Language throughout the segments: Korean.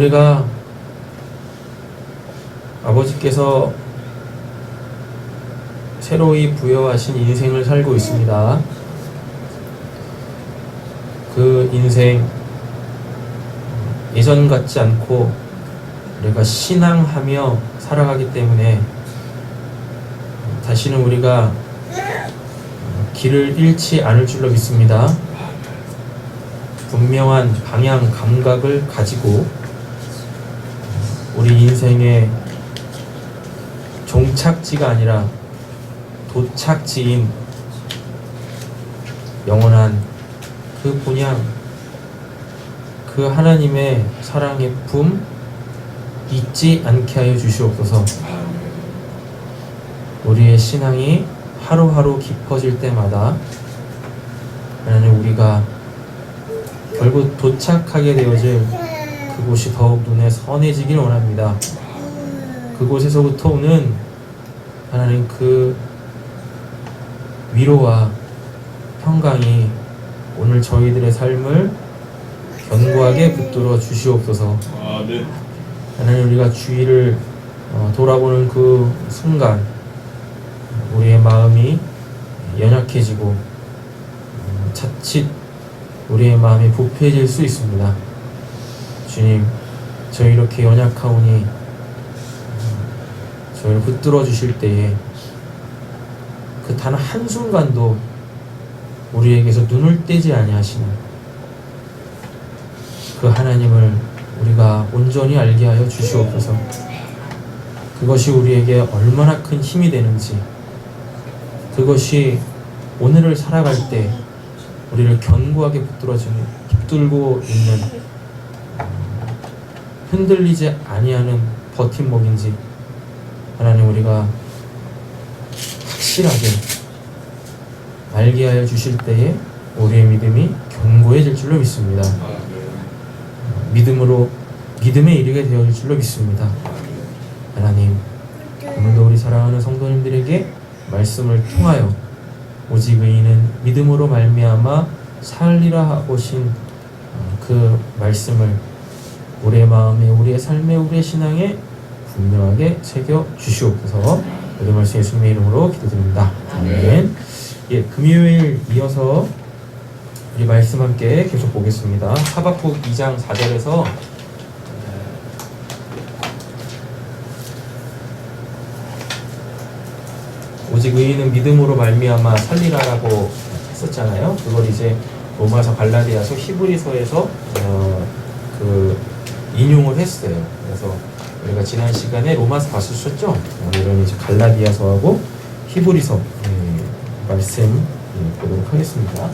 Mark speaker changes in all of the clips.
Speaker 1: 우리가 아버지께서 새로이 부여하신 인생을 살고 있습니다. 그 인생 예전 같지 않고 우리가 신앙하며 살아가기 때문에 다시는 우리가 길을 잃지 않을 줄로 믿습니다. 분명한 방향 감각을 가지고 우리 인생의 종착지가 아니라 도착지인 영원한 그 본향, 그 하나님의 사랑의 품 잊지 않게 하여 주시옵소서. 우리의 신앙이 하루하루 깊어질 때마다 하나님 우리가 결국 도착하게 되어질 그곳이 더욱 눈에 선해지길 원합니다. 그곳에서부터 오는 하나님 그 위로와 평강이 오늘 저희들의 삶을 견고하게 붙들어 주시옵소서. 하나님 우리가 주위를 돌아보는 그 순간 우리의 마음이 연약해지고 자칫 우리의 마음이 부패해질 수 있습니다. 주님, 저희 이렇게 연약하오니 저희를 붙들어 주실 때에 그 단 한순간도 우리에게서 눈을 떼지 아니하시는 그 하나님을 우리가 온전히 알게 하여 주시옵소서. 그것이 우리에게 얼마나 큰 힘이 되는지, 그것이 오늘을 살아갈 때 우리를 견고하게 붙들고 있는 흔들리지 아니하는 버팀목인지 하나님 우리가 확실하게 알게 하여 주실 때에 우리의 믿음이 견고해질 줄로 믿습니다. 믿음에 이르게 되어질 줄로 믿습니다. 하나님, 오늘도 우리 사랑하는 성도님들에게 말씀을 통하여 오직 의인은 믿음으로 말미암아 살리라 하신 그 말씀을 우리의 마음에, 우리의 삶에, 우리의 신앙에 분명하게 새겨 주시옵소서. 모든 말씀 예수님의 이름으로 기도드립니다. 아멘. 예, 금요일 이어서 우리 말씀 함께 계속 보겠습니다. 하박국 2장 4절에서 오직 의인은 믿음으로 말미암아 살리라라고 했었잖아요. 그걸 이제 로마서, 갈라디아서, 히브리서에서 그 인용을 했어요. 그래서 우리가 지난 시간에 로마서 봤었죠. 오늘은 이제 갈라디아서하고 히브리서 말씀 보도록 하겠습니다.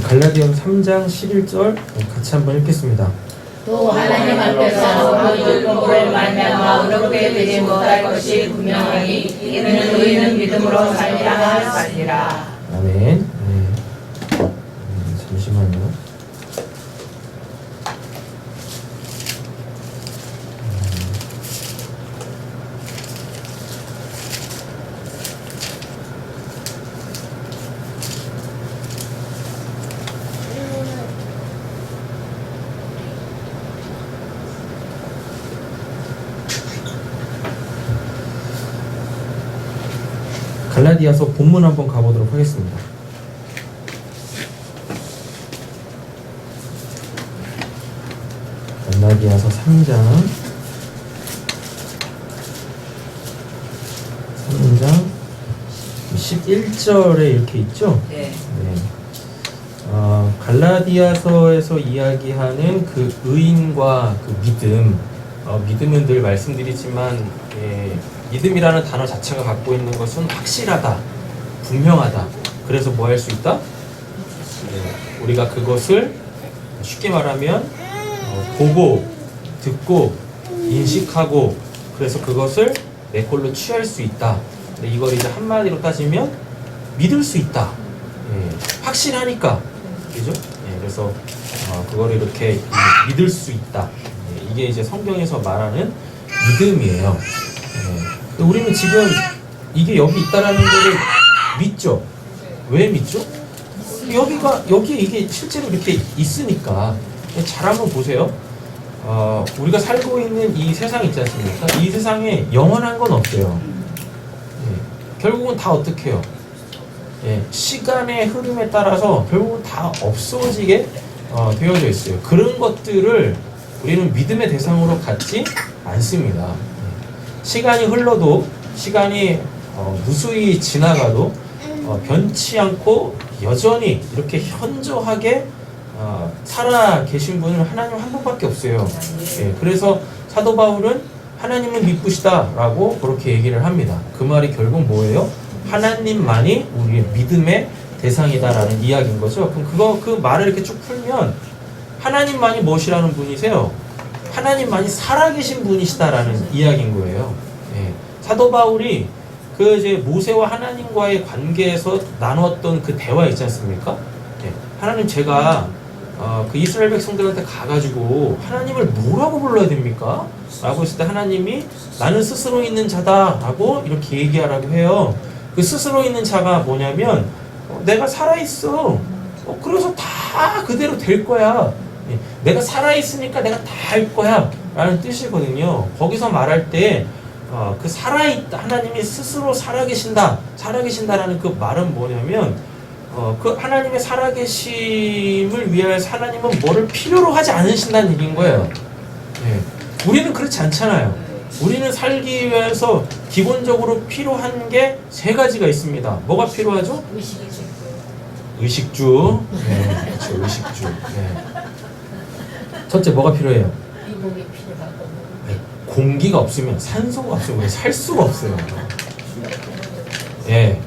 Speaker 1: 갈라디아서 3장 11절 같이 한번 읽겠습니다.
Speaker 2: 또 하나님 앞에서 그 율법으로 말미암아 의롭게 되지 못할 것이 분명하니 이는 의인은 믿음으로 살리라.
Speaker 1: 아멘. 잠시만요. 갈라디아서 본문 한번 가보도록 하겠습니다. 갈라디아서 3장 11절에 이렇게 있죠?
Speaker 2: 네.
Speaker 1: 갈라디아서에서 이야기하는 그 의인과 그 믿음, 믿음은 늘 말씀드리지만 믿음이라는 단어 자체가 갖고 있는 것은 확실하다, 분명하다. 그래서 뭐 할 수 있다? 우리가 그것을 쉽게 말하면 보고, 듣고, 인식하고, 그래서 그것을 내 걸로 취할 수 있다. 근데 이걸 이제 한마디로 따지면 믿을 수 있다. 확실하니까, 그죠? 그래서 그걸 이렇게 믿을 수 있다. 이게 이제 성경에서 말하는 믿음이에요. 우리는 지금 이게 여기 있다라는 거를 믿죠. 왜 믿죠? 여기에 이게 실제로 이렇게 있으니까. 잘 한번 보세요. 우리가 살고 있는 이 세상 있지 않습니까? 이 세상에 영원한 건 없어요. 결국은 다 어떻게 해요? 시간의 흐름에 따라서 결국은 다 없어지게 되어져 있어요. 그런 것들을 우리는 믿음의 대상으로 갖지 않습니다. 시간이 흘러도, 시간이 무수히 지나가도 변치 않고 여전히 이렇게 현저하게 살아 계신 분은 하나님 한 분밖에 없어요. 그래서 사도 바울은 하나님은 미쁘시다라고 그렇게 얘기를 합니다. 그 말이 결국 뭐예요? 하나님만이 우리의 믿음의 대상이다라는 이야기인 거죠. 그럼 그 말을 이렇게 쭉 풀면 하나님만이 무엇이라는 분이세요? 하나님만이 살아계신 분이시다라는 이야기인 거예요. 사도 바울이 그 이제 모세와 하나님과의 관계에서 나눴던 그 대화 있지 않습니까? 하나님, 제가 그 이스라엘 백성들한테 가가지고 하나님을 뭐라고 불러야 됩니까? 라고 했을 때 하나님이 나는 스스로 있는 자다 라고 이렇게 얘기하라고 해요. 그 스스로 있는 자가 뭐냐면 내가 살아있어. 그래서 다 그대로 될 거야. 내가 살아있으니까 내가 다 할 거야 라는 뜻이거든요. 거기서 말할 때 그 살아있다, 하나님이 스스로 살아계신다라는 그 말은 뭐냐면 그 하나님의 살아계심을 위하여 하나님은 뭐를 필요로 하지 않으신다는 얘기인 거예요. 우리는 그렇지 않잖아요. 우리는 살기 위해서 기본적으로 필요한 게 세 가지가 있습니다. 뭐가 필요하죠? 의식주. 그렇죠. 의식주. 첫째, 뭐가 필요해요?
Speaker 2: 이복이 필요하고.
Speaker 1: 공기가 없으면, 산소가 없으면 살 수가 없어요.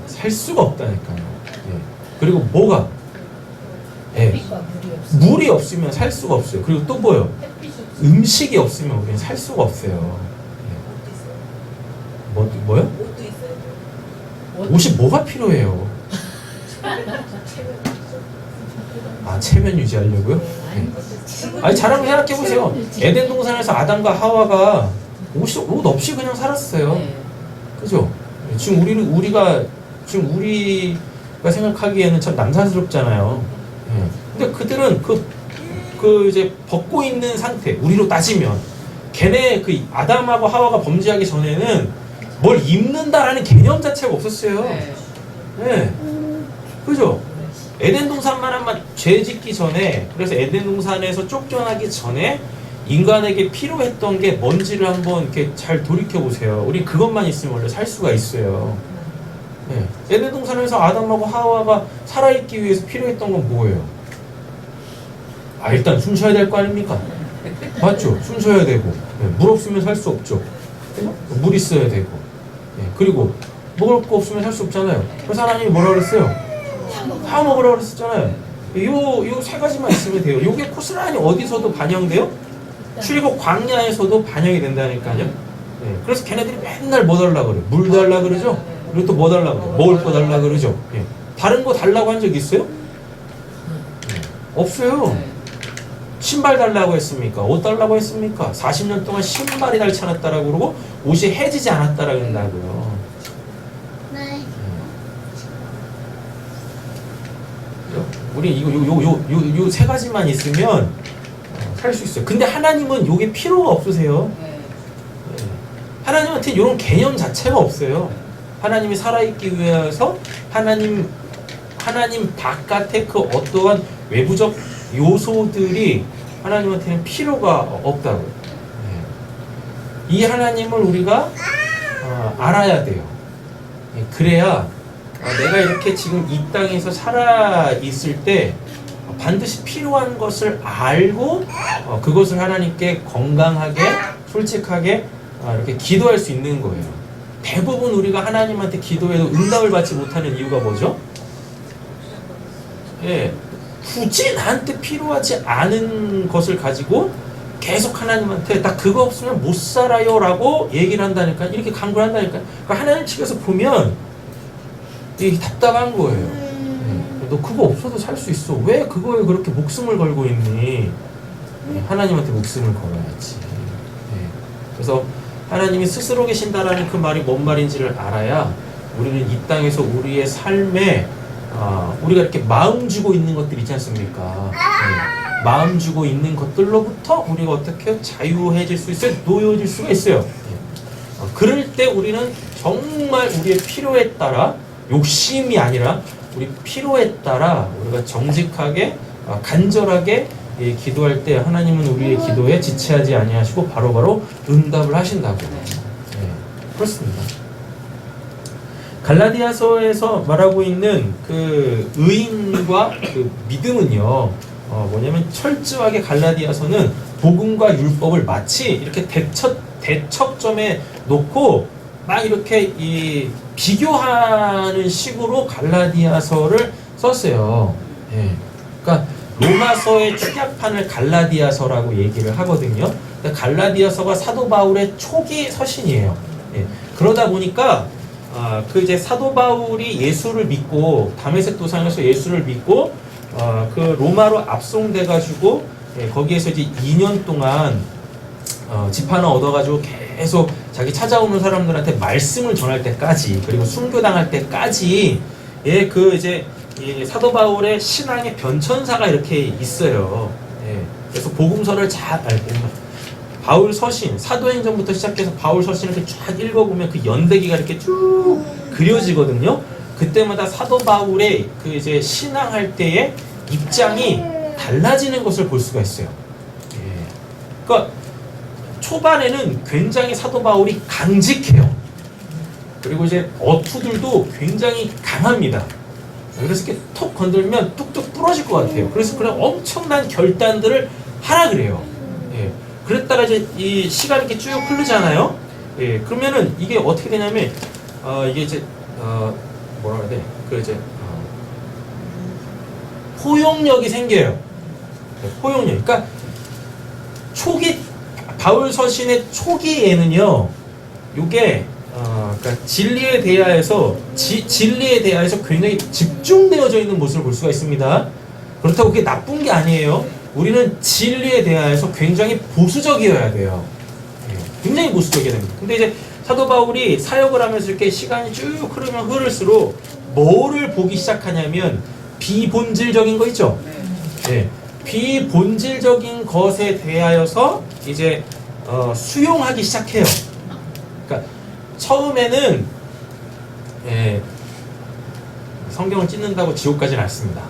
Speaker 1: 살 수가 없다니까요. 그리고 뭐가? 물이 없으면 살 수가 없어요. 그리고 또 뭐요? 음식이 없으면 우리는 살 수가 없어요. 뭐요? 옷이 뭐가 필요해요? 체면 유지하려고요? 아니, 잘 한번 생각해보세요. 에덴 동산에서 아담과 하와가 옷 없이 그냥 살았어요. 그죠? 지금 우리가 생각하기에는 참 남사스럽잖아요. 근데 그들은 그 이제 벗고 있는 상태, 우리로 따지면 걔네 그 아담하고 하와가 범죄하기 전에는 뭘 입는다라는 개념 자체가 없었어요. 그죠? 에덴 동산만 죄 짓기 전에, 그래서 에덴 동산에서 쫓겨나기 전에 인간에게 필요했던 게 뭔지를 한번 이렇게 잘 돌이켜 보세요. 우리 그것만 있으면 원래 살 수가 있어요. 에덴 동산에서 아담하고 하와가 살아있기 위해서 필요했던 건 뭐예요? 일단 숨 쉬어야 될 거 아닙니까? 맞죠? 숨 쉬어야 되고, 물 없으면 살 수 없죠. 물 있어야 되고, 그리고 먹을 거 없으면 살 수 없잖아요. 그래서 하나님이 뭐라 그랬어요? 화 먹으라고 그랬었잖아요. 요 세 가지만 있으면 돼요. 요게 고스란히 어디서도 반영돼요? 출애굽 광야에서도 반영이 된다니까요. 그래서 걔네들이 맨날 뭐 달라 그래? 물 달라 그러죠? 그리고 또 뭐 달라 그래? 먹을 거 달라 그러죠? 다른 거 달라고 한 적 있어요? 없어요. 신발 달라고 했습니까? 옷 달라고 했습니까? 40년 동안 신발이 닳지 않았다라고 그러고 옷이 해지지 않았다라고 한다고요. 우리 요 세 가지만 있으면 살 수 있어요. 근데 하나님은 요게 필요가 없으세요. 하나님한테 이런 개념 자체가 없어요. 하나님이 살아있기 위해서 하나님 바깥의 그 어떠한 외부적 요소들이 하나님한테는 필요가 없다고요. 이 하나님을 우리가 알아야 돼요. 그래야 내가 이렇게 지금 이 땅에서 살아있을 때 반드시 필요한 것을 알고 그것을 하나님께 건강하게 솔직하게 이렇게 기도할 수 있는 거예요. 대부분 우리가 하나님한테 기도해도 응답을 받지 못하는 이유가 뭐죠? 굳이 나한테 필요하지 않은 것을 가지고 계속 하나님한테 나 그거 없으면 못 살아요 라고 얘기를 한다니까, 이렇게 강구를 한다니까. 그러니까 하나님 측에서 보면 이게 답답한 거예요. 너 그거 없어도 살 수 있어. 왜 그거에 그렇게 목숨을 걸고 있니? 하나님한테 목숨을 걸어야지. 그래서 하나님이 스스로 계신다라는 그 말이 뭔 말인지를 알아야 우리는 이 땅에서 우리의 삶에 우리가 이렇게 마음 주고 있는 것들 있지 않습니까? 네. 마음 주고 있는 것들로부터 우리가 어떻게 자유해질 수 있어요? 놓여질 수가 있어요. 네. 그럴 때 우리는 정말 우리의 필요에 따라, 욕심이 아니라 우리 필요에 따라 우리가 정직하게 간절하게 기도할 때 하나님은 우리의 기도에 지체하지 아니하시고 바로바로 응답을 하신다고. 네. 그렇습니다. 갈라디아서에서 말하고 있는 그 의인과 그 믿음은요, 뭐냐면 철저하게 갈라디아서는 복음과 율법을 마치 이렇게 대척점에 놓고 막 이렇게 비교하는 식으로 갈라디아서를 썼어요. 예. 그러니까 로마서의 축약판을 갈라디아서라고 얘기를 하거든요. 그러니까 갈라디아서가 사도 바울의 초기 서신이에요. 예. 그러다 보니까 그 이제 사도 바울이 예수를 믿고 다메섹 도상에서 예수를 믿고 그 로마로 압송돼 가지고 거기에서 이제 2년 동안 집 하나 얻어가지고 계속 자기 찾아오는 사람들한테 말씀을 전할 때까지, 그리고 순교당할 때까지 그 이제 이 사도 바울의 신앙의 변천사가 이렇게 있어요. 그래서 복음서를 바울 서신, 사도행전부터 시작해서 바울 서신을 이렇게 쫙 읽어보면 그 연대기가 이렇게 쭉 그려지거든요. 그때마다 사도 바울의 그 이제 신앙할 때의 입장이 달라지는 것을 볼 수가 있어요. 그러니까 초반에는 굉장히 사도 바울이 강직해요. 그리고 이제 어투들도 굉장히 강합니다. 그래서 이렇게 톡 건들면 뚝뚝 부러질 것 같아요. 그래서 그런 엄청난 결단들을 하라 그래요. 그랬다가 이제 이 시간이 이렇게 쭉 흐르잖아요. 그러면은 이게 어떻게 되냐면, 이게 이제, 뭐라 그래야 돼? 그 이제, 포용력이 생겨요. 포용력. 그러니까, 바울 서신의 초기에는요, 요게, 그러니까 진리에 대하여서, 진리에 대하여서 굉장히 집중되어져 있는 모습을 볼 수가 있습니다. 그렇다고 그게 나쁜 게 아니에요. 우리는 진리에 대하여서 굉장히 보수적이어야 돼요. 굉장히 보수적이어야 됩니다. 근데 이제 사도 바울이 사역을 하면서 이렇게 시간이 쭉 흐르면 흐를수록 뭐를 보기 시작하냐면 비본질적인 거 있죠? 네. 비본질적인 것에 대하여서 이제 수용하기 시작해요. 그러니까 처음에는 성경을 찢는다고 지옥 가진 않습니다.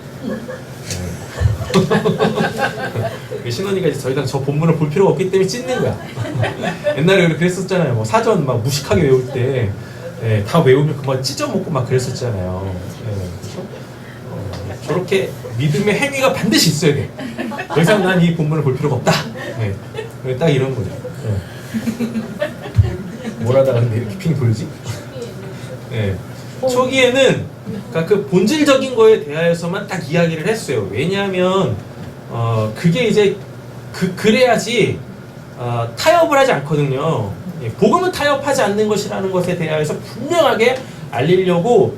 Speaker 1: 신원이가 이제 저희랑 저 본문을 볼 필요가 없기 때문에 찢는 거야. 옛날에 그랬었잖아요. 뭐 사전 막 무식하게 외울 때 다 외우면 그만 찢어먹고 막 그랬었잖아요. 그래서 저렇게 믿음의 행위가 반드시 있어야 돼. 더 이상 난 이 본문을 볼 필요가 없다. 딱 이런 거죠. 뭘 하다가 근데 이렇게 핑 돌지? 초기에는 그러니까 그 본질적인 거에 대하여서만 딱 이야기를 했어요. 왜냐하면 그게 이제 그래야지 타협을 하지 않거든요. 복음은 타협하지 않는 것이라는 것에 대하여서 분명하게 알리려고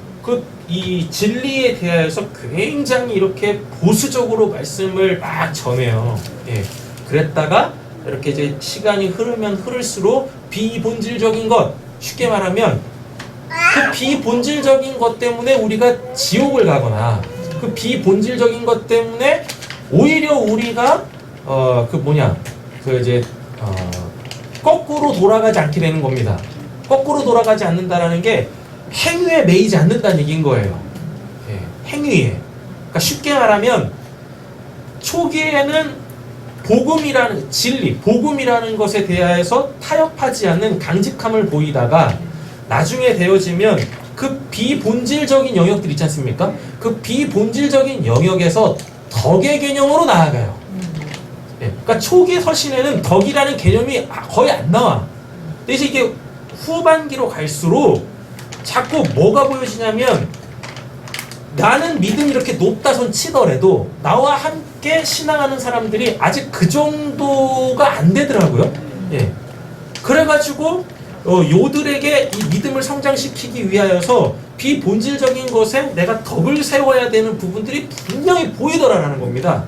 Speaker 1: 이 진리에 대하여서 굉장히 이렇게 보수적으로 말씀을 막 전해요. 그랬다가 이렇게 이제 시간이 흐르면 흐를수록 비본질적인 것, 쉽게 말하면 그 비본질적인 것 때문에 우리가 지옥을 가거나 그 비본질적인 것 때문에 오히려 우리가 거꾸로 돌아가지 않게 되는 겁니다. 거꾸로 돌아가지 않는다라는 게 행위에 매이지 않는다는 얘기인 거예요. 행위에. 그러니까 쉽게 말하면 초기에는 복음이라는 진리, 복음이라는 것에 대하여서 타협하지 않는 강직함을 보이다가 나중에 되어지면 그 비본질적인 영역들 있지 않습니까? 그 비본질적인 영역에서 덕의 개념으로 나아가요. 그러니까 초기 서신에는 덕이라는 개념이 거의 안 나와. 근데 이제 이게 후반기로 갈수록 자꾸 뭐가 보여지냐면 나는 믿음이 이렇게 높다 손 치더라도 나와 함께 신앙하는 사람들이 아직 그 정도가 안 되더라고요. 그래가지고 요들에게 이 믿음을 성장시키기 위하여서 비본질적인 것에 내가 덕을 세워야 되는 부분들이 분명히 보이더라라는 겁니다.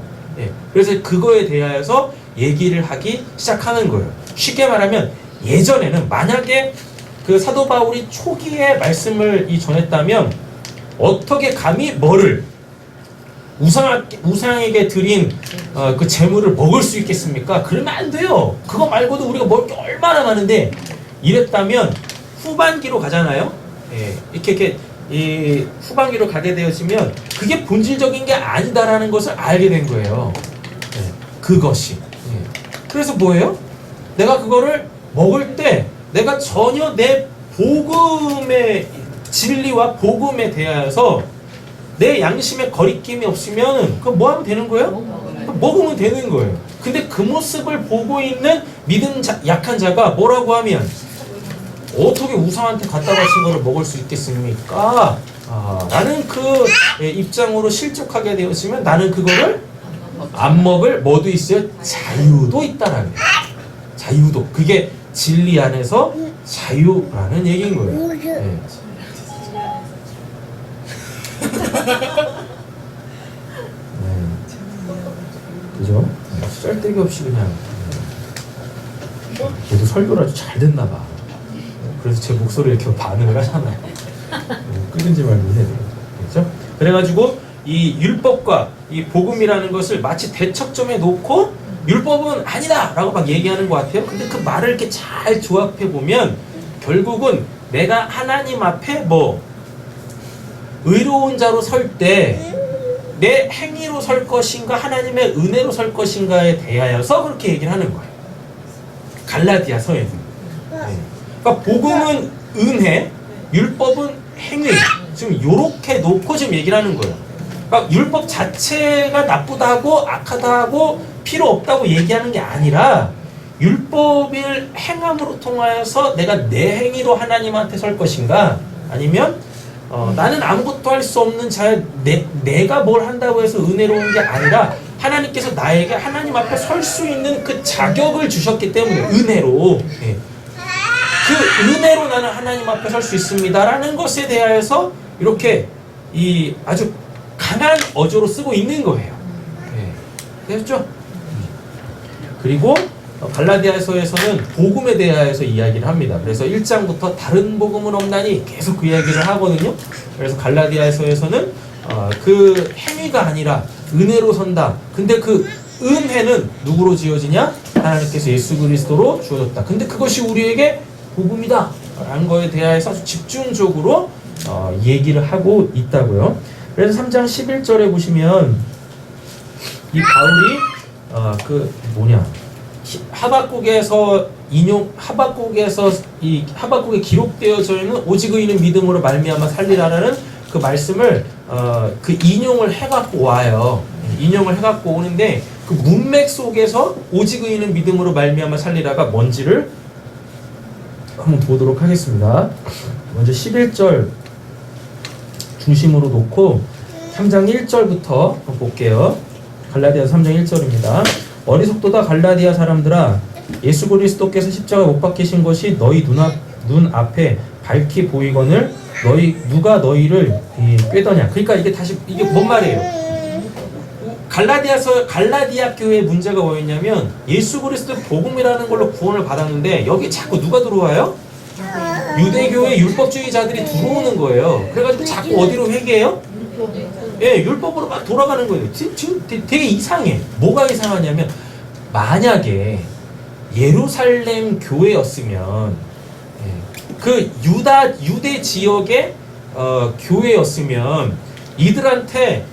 Speaker 1: 그래서 그거에 대하여서 얘기를 하기 시작하는 거예요. 쉽게 말하면 예전에는 만약에 그 사도 바울이 초기에 말씀을 전했다면 어떻게 감히 뭐를 우상에게 드린 그 재물을 먹을 수 있겠습니까? 그러면 안 돼요. 그거 말고도 우리가 먹을 게 얼마나 많은데 이랬다면 후반기로 가잖아요. 예, 이렇게 이 후반기로 가게 되어지면 그게 본질적인 게 아니다라는 것을 알게 된 거예요. 예, 그것이. 예. 그래서 뭐예요? 내가 그거를 먹을 때 내가 전혀 내 복음의 진리와 복음에 대하여서 내 양심에 거리낌이 없으면 그거 뭐 하면 되는 거예요? 먹으면 되는 거예요. 근데 그 모습을 보고 있는 믿음 약한 자가 뭐라고 하면 어떻게 우상한테 갖다 바친 거를 먹을 수 있겠습니까? 라는 그 입장으로 실족하게 되었으면 나는 그거를 안 먹을 뭐도 있어요? 자유도 있다라는 거예요. 자유도. 그게 진리 안에서 자유라는 얘기인 거예요. 네. 그죠? 쓸데기 없이 그냥 걔도 설교를 아주 잘 됐나 봐. 그래서 제 목소리에 이렇게 반응을 하잖아요. 끄든지 말고 해야 돼요. 그렇죠? 그래가지고 이 율법과 이 복음이라는 것을 마치 대척점에 놓고 율법은 아니다! 라고 막 얘기하는 것 같아요. 근데 그 말을 이렇게 잘 조합해 보면 결국은 내가 하나님 앞에 의로운 자로 설 때 내 행위로 설 것인가 하나님의 은혜로 설 것인가에 대하여서 그렇게 얘기를 하는 거예요. 갈라디아서에는. 네. 그러니까 복음은 은혜, 율법은 행위. 지금 요렇게 놓고 지금 얘기를 하는 거예요. 그러니까 율법 자체가 나쁘다고 악하다고 필요 없다고 얘기하는 게 아니라 율법을 행함으로 통하여서 내가 내 행위로 하나님한테 설 것인가 아니면 나는 아무것도 할 수 없는 자야 내가 뭘 한다고 해서 은혜로운 게 아니라 하나님께서 나에게 하나님 앞에 설 수 있는 그 자격을 주셨기 때문에 은혜로 예. 그 은혜로 나는 하나님 앞에 설 수 있습니다라는 것에 대하여서 이렇게 이 아주 강한 어조로 쓰고 있는 거예요. 예. 됐죠? 그리고 갈라디아서에서는 복음에 대하여서 이야기를 합니다. 그래서 1장부터 다른 복음은 없나니 계속 그 이야기를 하거든요. 그래서 갈라디아서에서는 그 행위가 아니라 은혜로 선다. 근데 그 은혜는 누구로 지어지냐? 하나님께서 예수 그리스도로 주어졌다. 근데 그것이 우리에게 복음이다 라는 거에 대해서 아주 집중적으로 얘기를 하고 있다고요. 그래서 3장 11절에 보시면 이 바울이 하박국에서 이 하박국에 기록되어져 있는 오직 의인은 믿음으로 말미암아 살리라라는 그 말씀을 그 인용을 해갖고 와요. 인용을 해갖고 오는데 그 문맥 속에서 오직 의인은 믿음으로 말미암아 살리라가 뭔지를 한번 보도록 하겠습니다. 먼저 11절 중심으로 놓고 3장 1절부터 볼게요. 갈라디아서 3장 1절입니다. 어리석도다 갈라디아 사람들아 예수 그리스도께서 십자가 못 박히신 것이 너희 눈앞에 밝히 보이거늘 누가 너희를 꾀더냐. 그러니까 이게 뭔 말이에요? 갈라디아 교회의 문제가 뭐였냐면 예수 그리스도 복음이라는 걸로 구원을 받았는데 여기 자꾸 누가 들어와요? 유대교의 율법주의자들이 들어오는 거예요. 그래가지고 자꾸 어디로 회개해요? 예, 율법으로 막 돌아가는 거예요. 지금 되게 이상해. 뭐가 이상하냐면 만약에 예루살렘 교회였으면 그 유대 지역의 교회였으면 이들한테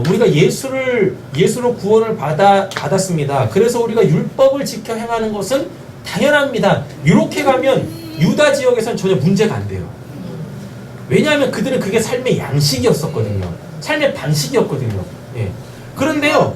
Speaker 1: 우리가 예수로 구원을 받았습니다. 그래서 우리가 율법을 지켜 행하는 것은 당연합니다. 이렇게 가면 유다 지역에서는 전혀 문제가 안 돼요. 왜냐하면 그들은 그게 삶의 양식이었었거든요. 삶의 방식이었거든요. 예. 그런데요,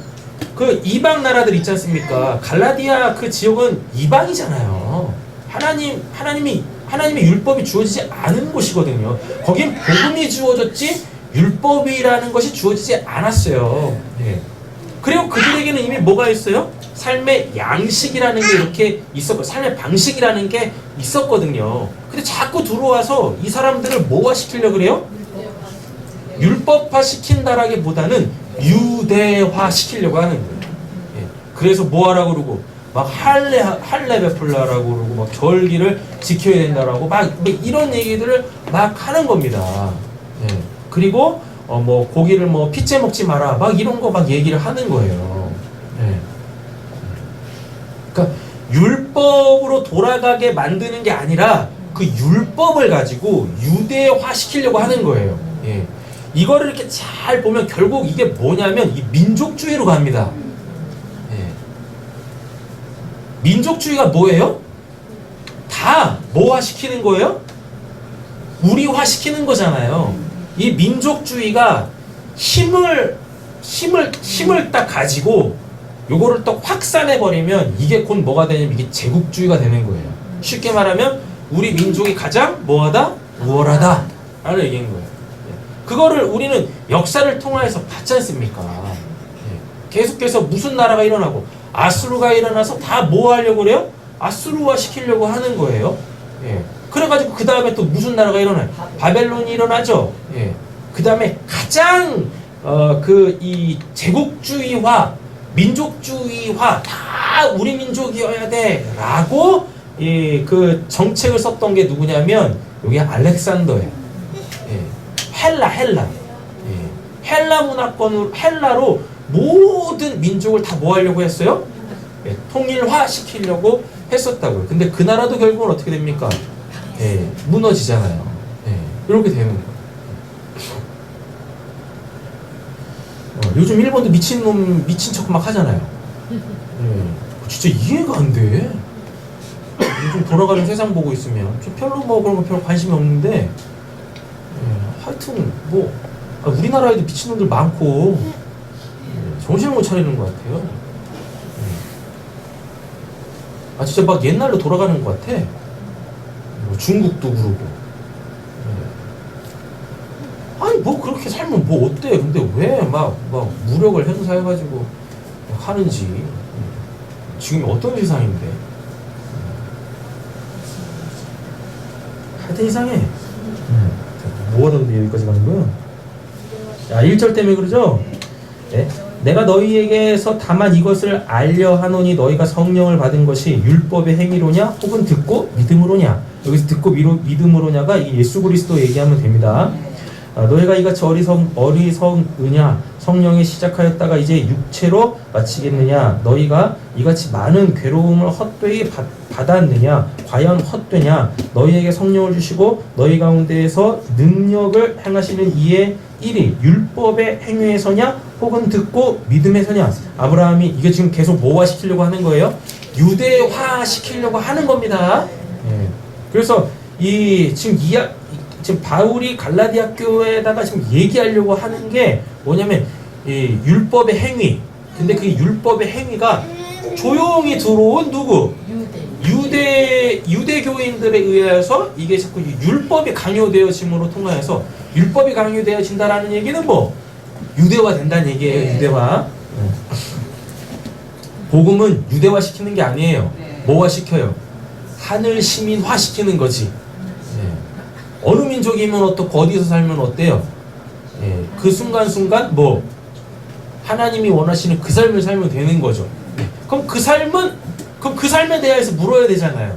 Speaker 1: 그 이방 나라들 있지 않습니까? 갈라디아 그 지역은 이방이잖아요. 하나님의 율법이 주어지지 않은 곳이거든요. 거긴 복음이 주어졌지 율법이라는 것이 주어지지 않았어요. 예. 그리고 그들에게는 이미 뭐가 있어요? 삶의 양식이라는 게 이렇게 있었고, 삶의 방식이라는 게 있었거든요. 근데 자꾸 들어와서 이 사람들을 뭐화 시키려고 그래요? 율법화 시킨다라기보다는 유대화 시키려고 하는 거예요. 예. 그래서 뭐 하라고 그러고, 막 할례 베풀라라고 그러고 막 절기를 지켜야 된다라고 막 이런 얘기들을 막 하는 겁니다. 예. 그리고 뭐 고기를 뭐 피째 먹지 마라 막 이런 거 막 얘기를 하는 거예요. 예. 그러니까 율법으로 돌아가게 만드는 게 아니라 그 율법을 가지고 유대화 시키려고 하는 거예요. 예. 이거를 이렇게 잘 보면 결국 이게 뭐냐면 이 민족주의로 갑니다. 예. 민족주의가 뭐예요? 다 뭐화 시키는 거예요? 우리화 시키는 거잖아요. 이 민족주의가 힘을 딱 가지고 요거를 또 확산해 버리면 이게 곧 뭐가 되냐면 이게 제국주의가 되는 거예요. 쉽게 말하면 우리 민족이 가장 뭐하다? 우월하다 라는 얘기인 거예요. 그거를 우리는 역사를 통해서 봤지 않습니까? 계속해서 무슨 나라가 일어나고 아수르가 일어나서 다 뭐 하려고 그래요? 아수르화 시키려고 하는 거예요. 그래가지고 그 다음에 또 무슨 나라가 일어나요? 바벨론이 일어나죠. 그 다음에 가장 이 제국주의화, 민족주의화 다 우리 민족이어야 돼라고 그 정책을 썼던 게 누구냐면 여기 알렉산더예요. 헬라 문화권으로 헬라로 모든 민족을 다 뭐 하려고 했어요? 통일화 시키려고 했었다고요. 근데 그 나라도 결국은 어떻게 됩니까? 무너지잖아요. 이렇게 되는 거예요. 요즘 일본도 미친 척 막 하잖아요. 진짜 이해가 안 돼. 요즘 돌아가는 세상 보고 있으면 저 별로 뭐 그런 거 별로 관심이 없는데 하여튼 뭐 우리나라에도 미친놈들 많고 정신을 못 차리는 것 같아요. 진짜 막 옛날로 돌아가는 것 같아. 뭐 중국도 그러고. 아니 뭐 그렇게 살면 뭐 어때? 근데 왜 막 무력을 행사해가지고 하는지. 지금 어떤 세상인데? 하여튼 이상해. 뭐 하던데 여기까지 가는 거야? 자, 1절 때문에 그러죠? 내가 너희에게서 다만 이것을 알려 하노니 너희가 성령을 받은 것이 율법의 행위로냐 혹은 듣고 믿음으로냐. 여기서 듣고 믿음으로냐가 이 예수 그리스도 얘기하면 됩니다. 너희가 이같이 어리석으냐 성령이 시작하였다가 이제 육체로 마치겠느냐. 너희가 이같이 많은 괴로움을 헛되이 받았느냐. 과연 헛되냐. 너희에게 성령을 주시고 너희 가운데에서 능력을 행하시는 이의 일이 율법의 행위에서냐 혹은 듣고 믿음에서냐. 아브라함이 이게 지금 계속 뭐화 시키려고 하는 거예요? 유대화 시키려고 하는 겁니다. 그래서 지금 바울이 갈라디아 교회에다가 지금 얘기하려고 하는 게 뭐냐면 율법의 행위. 근데 그 율법의 행위가 조용히 들어온 누구? 유대교인들에 의해서 이게 자꾸 율법이 강요되어짐으로 통하여서 율법이 강요되어진다라는 얘기는 뭐? 유대화 된다는 얘기예요. 유대화. 복음은 유대화 시키는 게 아니에요. 뭐화 시켜요? 하늘 시민화 시키는 거지. 어느 민족이면 어떻고 어디서 살면 어때요? 그 순간순간 뭐 하나님이 원하시는 그 삶을 살면 되는 거죠. 그럼 그 삶에 대해서 물어야 되잖아요.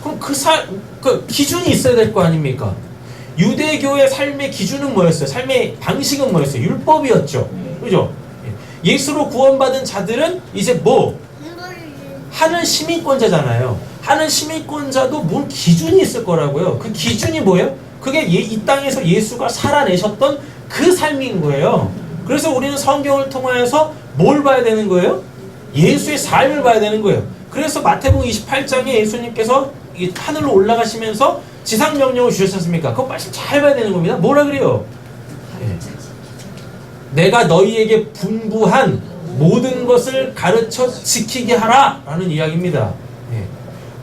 Speaker 1: 그럼 그 기준이 있어야 될 거 아닙니까? 유대교의 삶의 기준은 뭐였어요? 삶의 방식은 뭐였어요? 율법이었죠. 그죠? 예수로 구원받은 자들은 이제 뭐? 하늘 시민권자잖아요. 하늘 시민권자도 뭔 기준이 있을 거라고요. 그 기준이 뭐예요? 그게 이 땅에서 예수가 살아내셨던 그 삶인 거예요. 그래서 우리는 성경을 통하여서 뭘 봐야 되는 거예요? 예수의 삶을 봐야 되는 거예요. 그래서 마태복음 28장에 예수님께서 하늘로 올라가시면서 지상명령을 주셨지 않습니까? 그거 말씀 잘 봐야 되는 겁니다. 뭐라 그래요? 내가 너희에게 분부한 모든 것을 가르쳐 지키게 하라 라는 이야기입니다.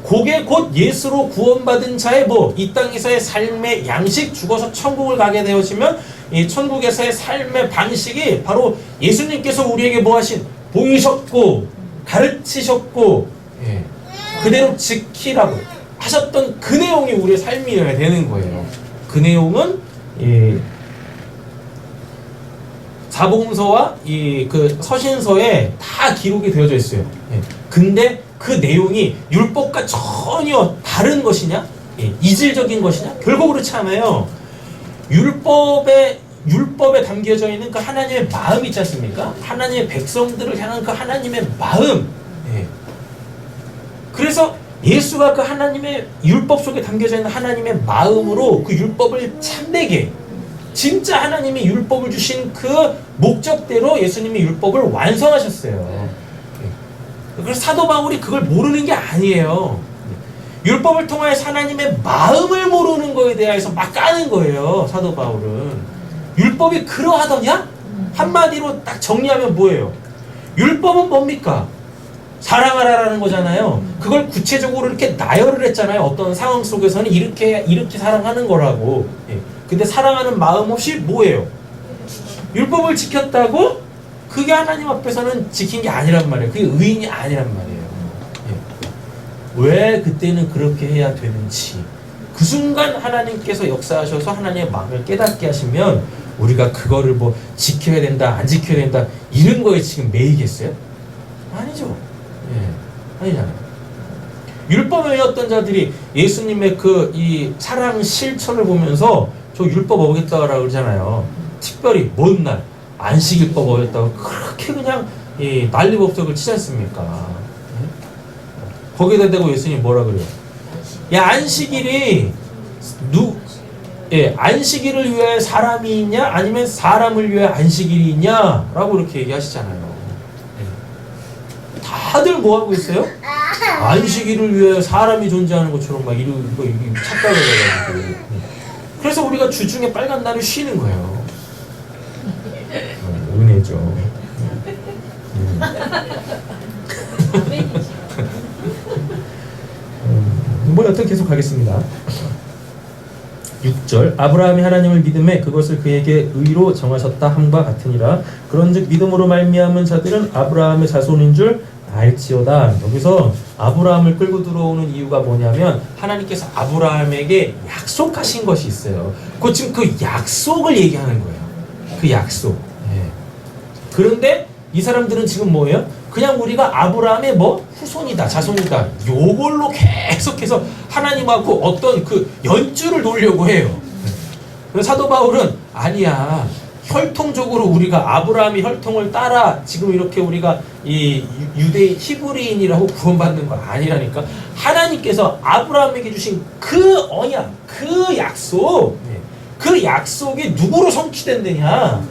Speaker 1: 그게 곧 예수로 구원받은 자의 이 땅에서의 삶의 양식, 죽어서 천국을 가게 되어지면 이 천국에서의 삶의 방식이 바로 예수님께서 우리에게 보이셨고 가르치셨고 그대로 지키라고 하셨던 그 내용이 우리의 삶이어야 되는 거예요. 그 내용은 사복음서와 이 그 서신서에 다 기록이 되어져 있어요. 예. 근데 그 내용이 율법과 전혀 다른 것이냐? 예. 이질적인 것이냐? 결국 그렇지 않아요. 율법에 담겨져 있는 그 하나님의 마음이 있지 않습니까? 하나님의 백성들을 향한 그 하나님의 마음. 예. 그래서 예수가 그 하나님의 율법 속에 담겨져 있는 하나님의 마음으로 그 율법을 참되게, 진짜 하나님이 율법을 주신 그 목적대로 예수님이 율법을 완성하셨어요. 그래서 사도 바울이 그걸 모르는 게 아니에요. 율법을 통하여서 하나님의 마음을 모르는 거에 대해서 막 까는 거예요. 사도 바울은. 율법이 그러하더냐? 한마디로 딱 정리하면 뭐예요? 율법은 뭡니까? 사랑하라라는 거잖아요. 그걸 구체적으로 이렇게 나열을 했잖아요. 어떤 상황 속에서는 이렇게 사랑하는 거라고. 예. 근데 사랑하는 마음 없이 뭐예요? 율법을 지켰다고? 그게 하나님 앞에서는 지킨 게 아니란 말이에요. 그게 의인이 아니란 말이에요. 예. 왜 그때는 그렇게 해야 되는지, 그 순간 하나님께서 역사하셔서 하나님의 마음을 깨닫게 하시면 우리가 그거를 뭐 지켜야 된다, 안 지켜야 된다, 이런 거에 지금 매이겠어요? 아니죠. 예. 아니잖아요. 율법에 외웠던 자들이 예수님의 그 이 사랑 실천을 보면서 저 율법 어겼다고 그러잖아요. 특별히 먼 날 안식일법 어겼다고 그렇게 그냥 난리법석을 치지 않습니까? 예? 거기다 대고 예수님 뭐라 그래요? 야, 안식일이 안식일을 위해 사람이 있냐? 아니면 사람을 위해 안식일이 있냐? 라고 이렇게 얘기하시잖아요. 예. 다들 뭐 하고 있어요? 안식일을 위해 사람이 존재하는 것처럼 막 이거 착각을 해가지고. 그래서 우리가 주중에 빨간 날을 쉬는 거예요. 은혜죠. 뭐 여튼 계속 가겠습니다. 6절 아브라함이 하나님을 믿음에 그것을 그에게 의로 정하셨다 함과 같으니라. 그런즉 믿음으로 말미암은 자들은 아브라함의 자손인 줄 알지어다. 여기서 아브라함을 끌고 들어오는 이유가 뭐냐면 하나님께서 아브라함에게 약속하신 것이 있어요. 지금 그 약속을 얘기하는 거예요. 그 약속. 예. 그런데 이 사람들은 지금 뭐예요? 그냥 우리가 아브라함의 후손이다, 자손이다, 요걸로 계속해서 하나님하고 어떤 그 연주를 놓으려고 해요. 그래서 사도 바울은 아니야, 혈통적으로 우리가 아브라함의 혈통을 따라 지금 이렇게 우리가 이 유대 히브리인이라고 구원받는 거 아니라니까. 하나님께서 아브라함에게 주신 그 언약, 그 약속, 그 약속이 누구로 성취된느냐.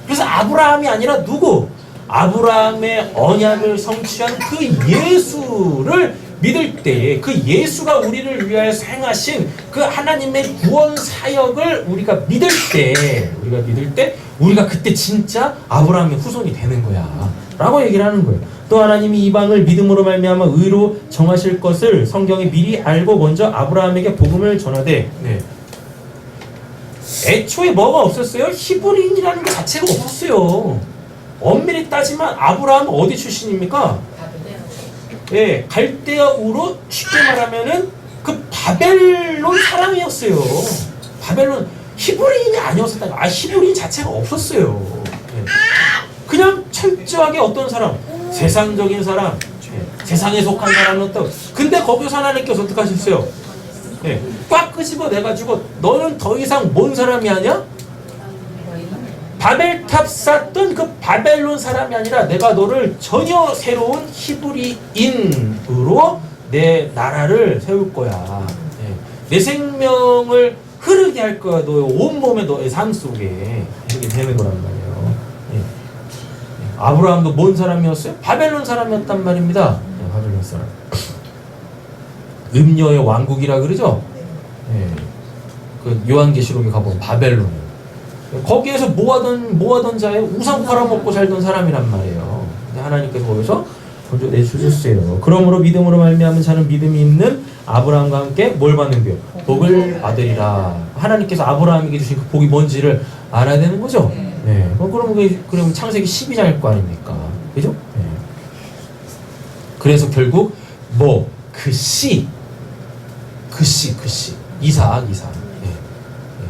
Speaker 1: 그래서 아브라함이 아니라 누구? 아브라함의 언약을 성취한 그 예수를 믿을 때에, 그 예수가 우리를 위하여서 행하신 그 하나님의 구원 사역을 우리가 믿을 때 우리가 그때 진짜 아브라함의 후손이 되는 거야 라고 얘기를 하는 거예요. 또 하나님이 이방을 믿음으로 말미암아 의로 정하실 것을 성경이 미리 알고 먼저 아브라함에게 복음을 전하되. 애초에 뭐가 없었어요? 히브리인이라는 것 자체가 없었어요. 엄밀히 따지면 아브라함은 어디 출신입니까? 예, 갈대아 우르, 쉽게 말하면은 그 바벨론 사람이었어요. 바벨론, 히브리인이 아니었었다. 히브리인 자체가 없었어요. 예. 그냥 철저하게 어떤 사람, 세상적인 사람, 세상에 속한 사람이었다. 근데 거기서 하나님께서 어떻게 하셨어요? 예, 꽉 끄집어 내가지고 너는 더 이상 뭔 사람이 아니야? 바벨탑 쌓던 그 바벨론 사람이 아니라 내가 너를 전혀 새로운 히브리인으로 내 나라를 세울 거야. 내 생명을 흐르게 할 거야. 너의 온몸에, 너의 삶 속에. 이렇게 되는 거란 말이에요. 아브라함도 뭔 사람이었어요? 바벨론 사람이었단 말입니다. 바벨론 사람. 음녀의 왕국이라 그러죠? 그 요한계시록에 가보면 바벨론. 거기에서 뭐하던 자예요? 우상 팔아먹고 살던 사람이란 말이에요. 근데 하나님께서 거기서 먼저 내주셨어요. 그러므로 믿음으로 말미암은 자는 믿음이 있는 아브라함과 함께 뭘 받는데요? 복을 받으리라. 하나님께서 아브라함에게 주신 그 복이 뭔지를 알아야 되는 거죠? 네. 그럼 창세기 12장일 거 아닙니까? 그죠? 네. 그래서 결국 그 씨. 이삭. 네.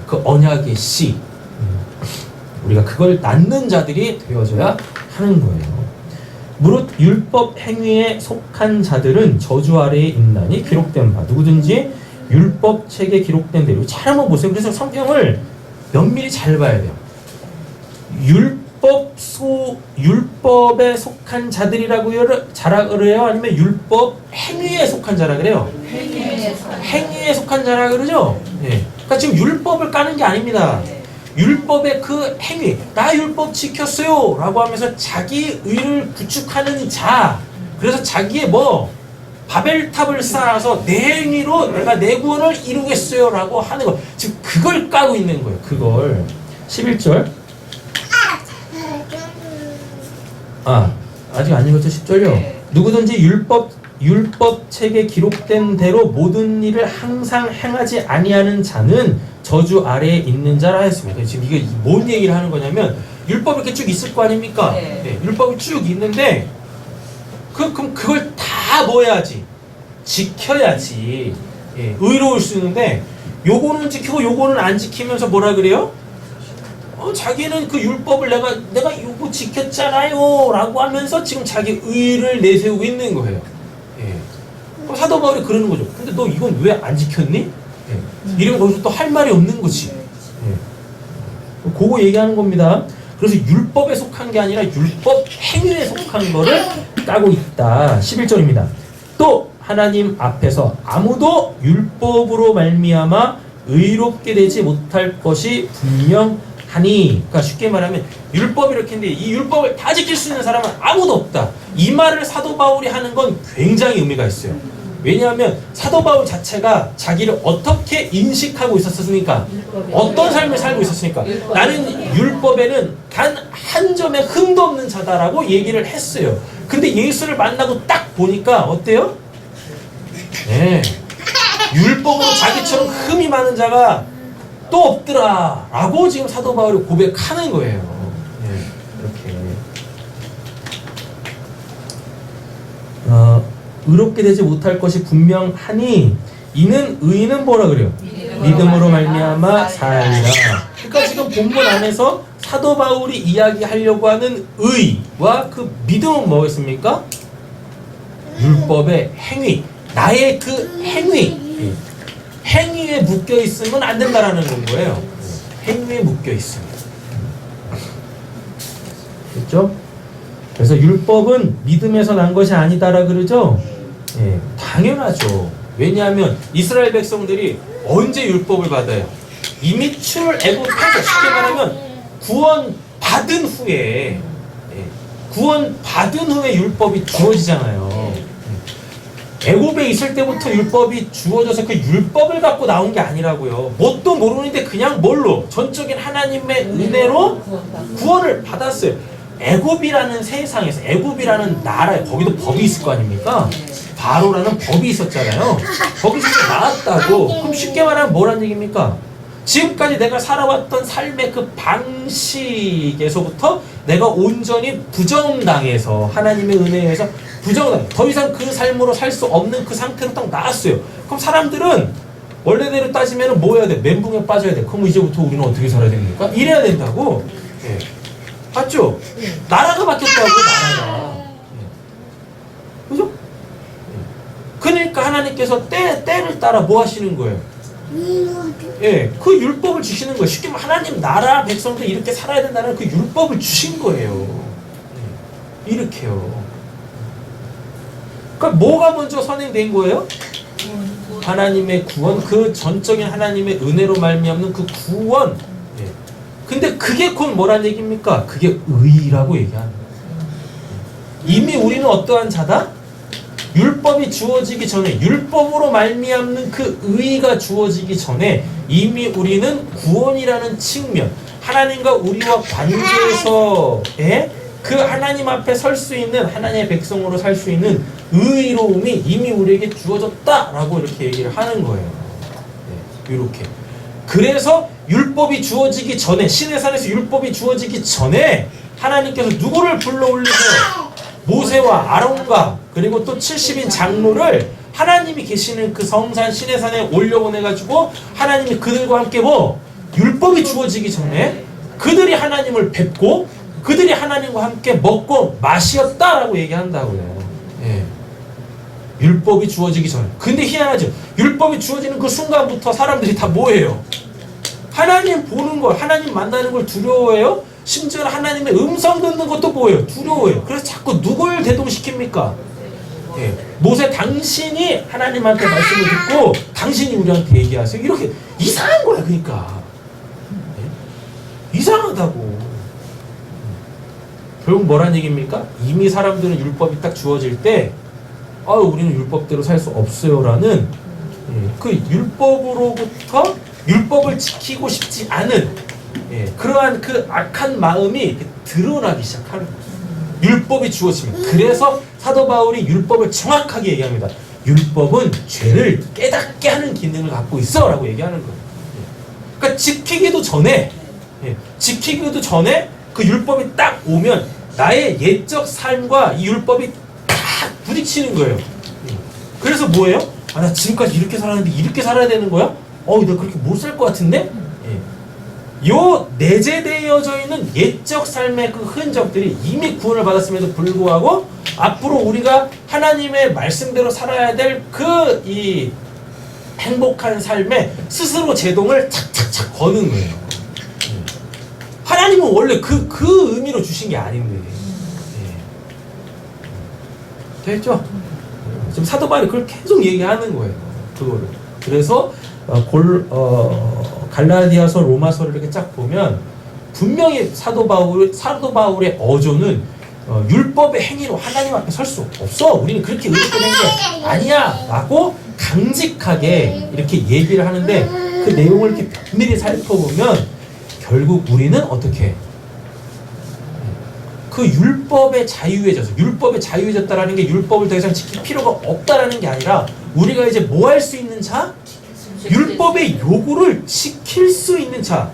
Speaker 1: 그 언약의 씨. 우리가 그걸 낳는 자들이 되어져야 하는 거예요. 무릇 율법 행위에 속한 자들은 저주 아래에 있나니 기록된 바 누구든지 율법 책에 기록된 대로 잘 한번 보세요. 그래서 성경을 면밀히 잘 봐야 돼요. 율법에 속한 자들이라고 자라 그래요? 아니면 율법 행위에 속한 자라 그래요? 행위에 속한 자라 그러죠? 네. 그러니까 지금 율법을 까는 게 아닙니다. 율법의 그 행위, 나 율법 지켰어요 라고 하면서 자기 의를 구축하는 자, 그래서 자기의 바벨탑을 쌓아서 내 행위로 내가 내 구원을 이루겠어요 라고 하는 거, 지금 그걸 까고 있는 거예요. 그걸 11절 아직 안 읽었죠? 10절요. 누구든지 율법 책에 기록된 대로 모든 일을 항상 행하지 아니하는 자는 저주 아래에 있는 자라 했습니다. 지금 이게 뭔 얘기를 하는 거냐면 율법이 이렇게 쭉 있을 거 아닙니까? 네, 율법이 쭉 있는데 그럼 그걸 다 해야지? 지켜야지. 예, 의로울 수 있는데 요거는 지키고 요거는 안 지키면서 뭐라 그래요? 자기는 그 율법을 내가 요거 지켰잖아요 라고 하면서 지금 자기 의를 내세우고 있는 거예요. 예. 사도 바울이 그러는 거죠. 근데 너 이건 왜 안 지켰니? 예. 이러면 거기서 또 할 말이 없는 거지. 예. 그거 얘기하는 겁니다. 그래서 율법에 속한 게 아니라 율법 행위에 속한 거를 까고 있다. 11절입니다. 또 하나님 앞에서 아무도 율법으로 말미암아 의롭게 되지 못할 것이 분명하니, 그러니까 쉽게 말하면 율법이 이렇게 있는데 이 율법을 다 지킬 수 있는 사람은 아무도 없다. 이 말을 사도 바울이 하는 건 굉장히 의미가 있어요. 왜냐하면 사도 바울 자체가 자기를 어떻게 인식하고 있었습니까? 어떤 삶을 살고 있었습니까? 나는 율법에는 단 한 점의 흠도 없는 자다라고 얘기를 했어요. 근데 예수를 만나고 딱 보니까 어때요? 네, 율법으로 자기처럼 흠이 많은 자가 또 없더라 라고 지금 사도 바울이 고백하는 거예요. 네, 이렇게 의롭게 되지 못할 것이 분명하니 이는 의인은 뭐라 그래요? 믿음으로 말미암아 살리라. 그러니까 지금 본문 안에서 사도 바울이 이야기하려고 하는 의와 그 믿음은 뭐겠습니까? 율법의 행위, 나의 그 행위에 묶여 있으면 안 된다라는 거예요. 행위에 묶여 있습니다. 그렇죠? 그래서 율법은 믿음에서 난 것이 아니다라 그러죠? 예, 당연하죠. 왜냐하면 이스라엘 백성들이 언제 율법을 받아요? 이미 출애굽해서 쉽게 말하면 구원 받은 후에 율법이 주어지잖아요. 애굽에 있을 때부터 율법이 주어져서 그 율법을 갖고 나온 게 아니라고요. 뭣도 모르는데 그냥 뭘로? 전적인 하나님의 은혜로 구원을 받았어요. 애굽이라는 세상에서, 애굽이라는 나라에, 거기도 법이 있을 거 아닙니까? 바로라는 법이 있었잖아요. 거기서 나왔다고. 그럼 쉽게 말하면 뭐란 얘기입니까? 지금까지 내가 살아왔던 삶의 그 방식에서부터 내가 온전히 부정당해서, 하나님의 은혜에서 부정당, 더 이상 그 삶으로 살 수 없는 그 상태로 딱 나왔어요. 그럼 사람들은 원래대로 따지면 뭐 해야 돼? 멘붕에 빠져야 돼. 그럼 이제부터 우리는 어떻게 살아야 됩니까? 이래야 된다고. 예. 맞죠? 나라가 바뀌었다고, 나라가. 그죠? 그러니까 하나님께서 때를 따라 뭐 하시는 거예요? 예, 그 율법을 주시는 거예요. 쉽게 말하면 하나님 나라 백성들 이렇게 살아야 된다는 그 율법을 주신 거예요. 이렇게요. 그러니까 뭐가 먼저 선행된 거예요? 하나님의 구원, 그 전적인 하나님의 은혜로 말미암는 그 구원. 예. 근데 그게 곧 뭐란 얘기입니까? 그게 의라고 얘기하는 거예요. 이미 우리는 어떠한 자다? 율법이 주어지기 전에, 율법으로 말미암는 그 의가 주어지기 전에 이미 우리는 구원이라는 측면, 하나님과 우리와 관계에서의 그 하나님 앞에 설 수 있는, 하나님의 백성으로 살 수 있는 의로움이 이미 우리에게 주어졌다라고 이렇게 얘기를 하는 거예요. 네, 이렇게. 그래서 율법이 주어지기 전에, 시내산에서 율법이 주어지기 전에 하나님께서 누구를 불러올리세요? 모세와 아론과 그리고 또 70인 장로를 하나님이 계시는 그 성산 시내산에 올려보내가지고 하나님이 그들과 함께 율법이 주어지기 전에 그들이 하나님을 뵙고 그들이 하나님과 함께 먹고 마시었다라고 얘기한다고요. 예. 율법이 주어지기 전에. 근데 희한하죠. 율법이 주어지는 그 순간부터 사람들이 다 뭐예요? 하나님 보는 걸, 하나님 만나는 걸 두려워해요. 심지어 하나님의 음성 듣는 것도 뭐예요? 두려워해요. 그래서 자꾸 누굴 대동시킵니까? 예. 모세 당신이 하나님한테 말씀을 듣고 당신이 우리한테 얘기하세요. 이렇게 이상한 거야. 그러니까 예? 이상하다고. 결국 뭐란 얘기입니까? 이미 사람들은 율법이 딱 주어질 때 우리는 율법대로 살 수 없어요라는 그 율법으로부터 율법을 지키고 싶지 않은 그러한 그 악한 마음이 드러나기 시작하는 거죠. 율법이 주어지면. 그래서 사도 바울이 율법을 정확하게 얘기합니다. 율법은 죄를 깨닫게 하는 기능을 갖고 있어 라고 얘기하는 거예요. 그러니까 지키기도 전에 그 율법이 딱 오면 나의 옛적 삶과 이 율법이 딱 부딪히는 거예요. 그래서 뭐예요? 나 지금까지 이렇게 살았는데 이렇게 살아야 되는 거야? 내가 그렇게 못 살 것 같은데? 요 내재되어져 있는 옛적 삶의 그 흔적들이 이미 구원을 받았음에도 불구하고 앞으로 우리가 하나님의 말씀대로 살아야 될 그 이 행복한 삶에 스스로 제동을 착착착 거는 거예요. 하나님은 원래 그 의미로 주신 게 아닌데. 됐죠? 지금 사도 바울이 그걸 계속 얘기하는 거예요. 그거를. 그래서 갈라디아서 로마서를 이렇게 쫙 보면 분명히 사도 바울의 어조는 율법의 행위로 하나님 앞에 설 수 없어. 우리는 그렇게 의롭게 된 게 아니야. 라고 강직하게 이렇게 얘기를 하는데 그 내용을 이렇게 면밀히 살펴보면 결국 우리는 어떻게 그 율법에 자유해졌다라는 게 율법을 더 이상 지킬 필요가 없다라는 게 아니라 우리가 이제 뭐 할 수 있는 자? 율법의 요구를 지킬 수 있는 자,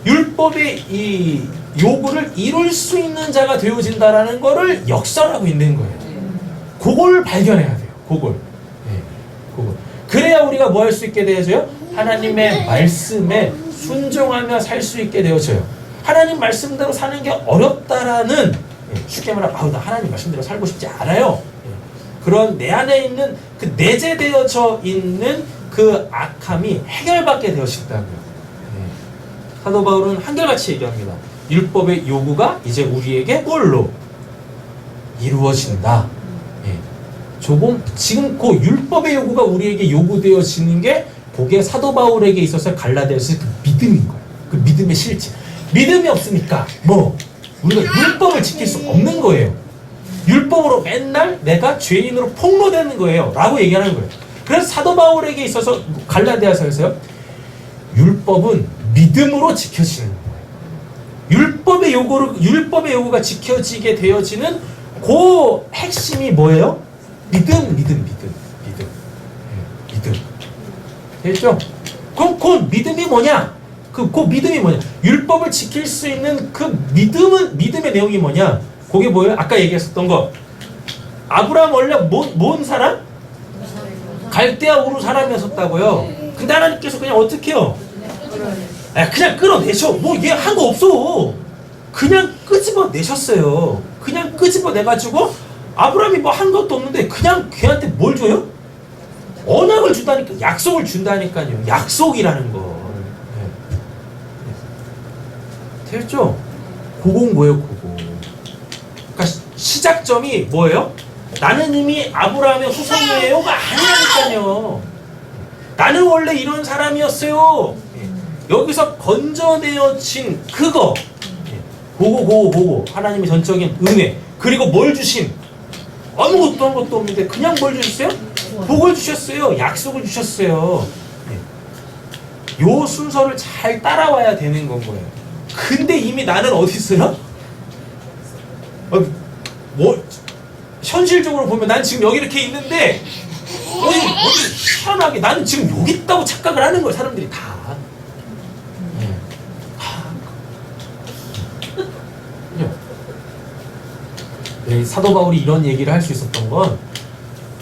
Speaker 1: 율법의 이 요구를 이룰 수 있는 자가 되어진다라는 거를 역설하고 있는 거예요. 그걸 발견해야 돼요. 그걸. 그래야 우리가 뭐 할 수 있게 되어져요? 하나님의 말씀에 순종하며 살 수 있게 되어져요. 하나님 말씀대로 사는 게 어렵다라는, 쉽게 말하면 나 하나님 말씀대로 살고 싶지 않아요. 그런 내 안에 있는 그 내재되어져 있는 그 악함이 해결받게 되어진다고요. 사도 바울은 한결같이 얘기합니다. 율법의 요구가 이제 우리에게 뭘로 이루어진다. 지금 그 율법의 요구가 우리에게 요구되어지는 게 그게 사도 바울에게 있어서 갈라디아서의 그 믿음인 거예요. 그 믿음의 실체. 믿음이 없으니까 우리가 율법을 지킬 수 없는 거예요. 율법으로 맨날 내가 죄인으로 폭로되는 거예요. 라고 얘기하는 거예요. 그래서 사도 바울에게 있어서 갈라디아서에서요. 율법은 믿음으로 지켜지는 거예요. 율법의 요구가 지켜지게 되어지는 그 핵심이 뭐예요? 믿음. 됐죠? 그럼 그 믿음이 뭐냐? 그 믿음이 뭐냐? 율법을 지킬 수 있는 그 믿음의 내용이 뭐냐? 그게 뭐예요? 아까 얘기했었던 거. 아브라함 원래 뭔 사람? 갈대아 우르 사람이었었다고요. 근데 하나님께서 그냥 어떻게 해요? 그냥 끌어내셔. 얘 한 거 없어. 그냥 끄집어내셨어요. 그냥 끄집어내가지고 아브라함이 한 것도 없는데 그냥 걔한테 뭘 줘요? 언약을 준다니까. 약속을 준다니까요. 약속이라는 거. 됐죠? 그건 뭐예요? 그러니까 시작점이 뭐예요? 나는 이미 아브라함의 후손이에요가 아니라니까요. 나는 원래 이런 사람이었어요. 여기서 건져내어진 그거. 보고 하나님의 전적인 은혜. 그리고 뭘 주심? 아무것도 한 것도 없는데 그냥 뭘 주셨어요? 복을 주셨어요. 약속을 주셨어요. 요 순서를 잘 따라와야 되는 건 거예요. 근데 이미 나는 어디 있어요? 현실적으로 보면 난 지금 여기 이렇게 있는데 어디 희한하게 나는 지금 여기 있다고 착각을 하는 거예요. 사람들이 다. 사도 바울이 이런 얘기를 할 수 있었던 건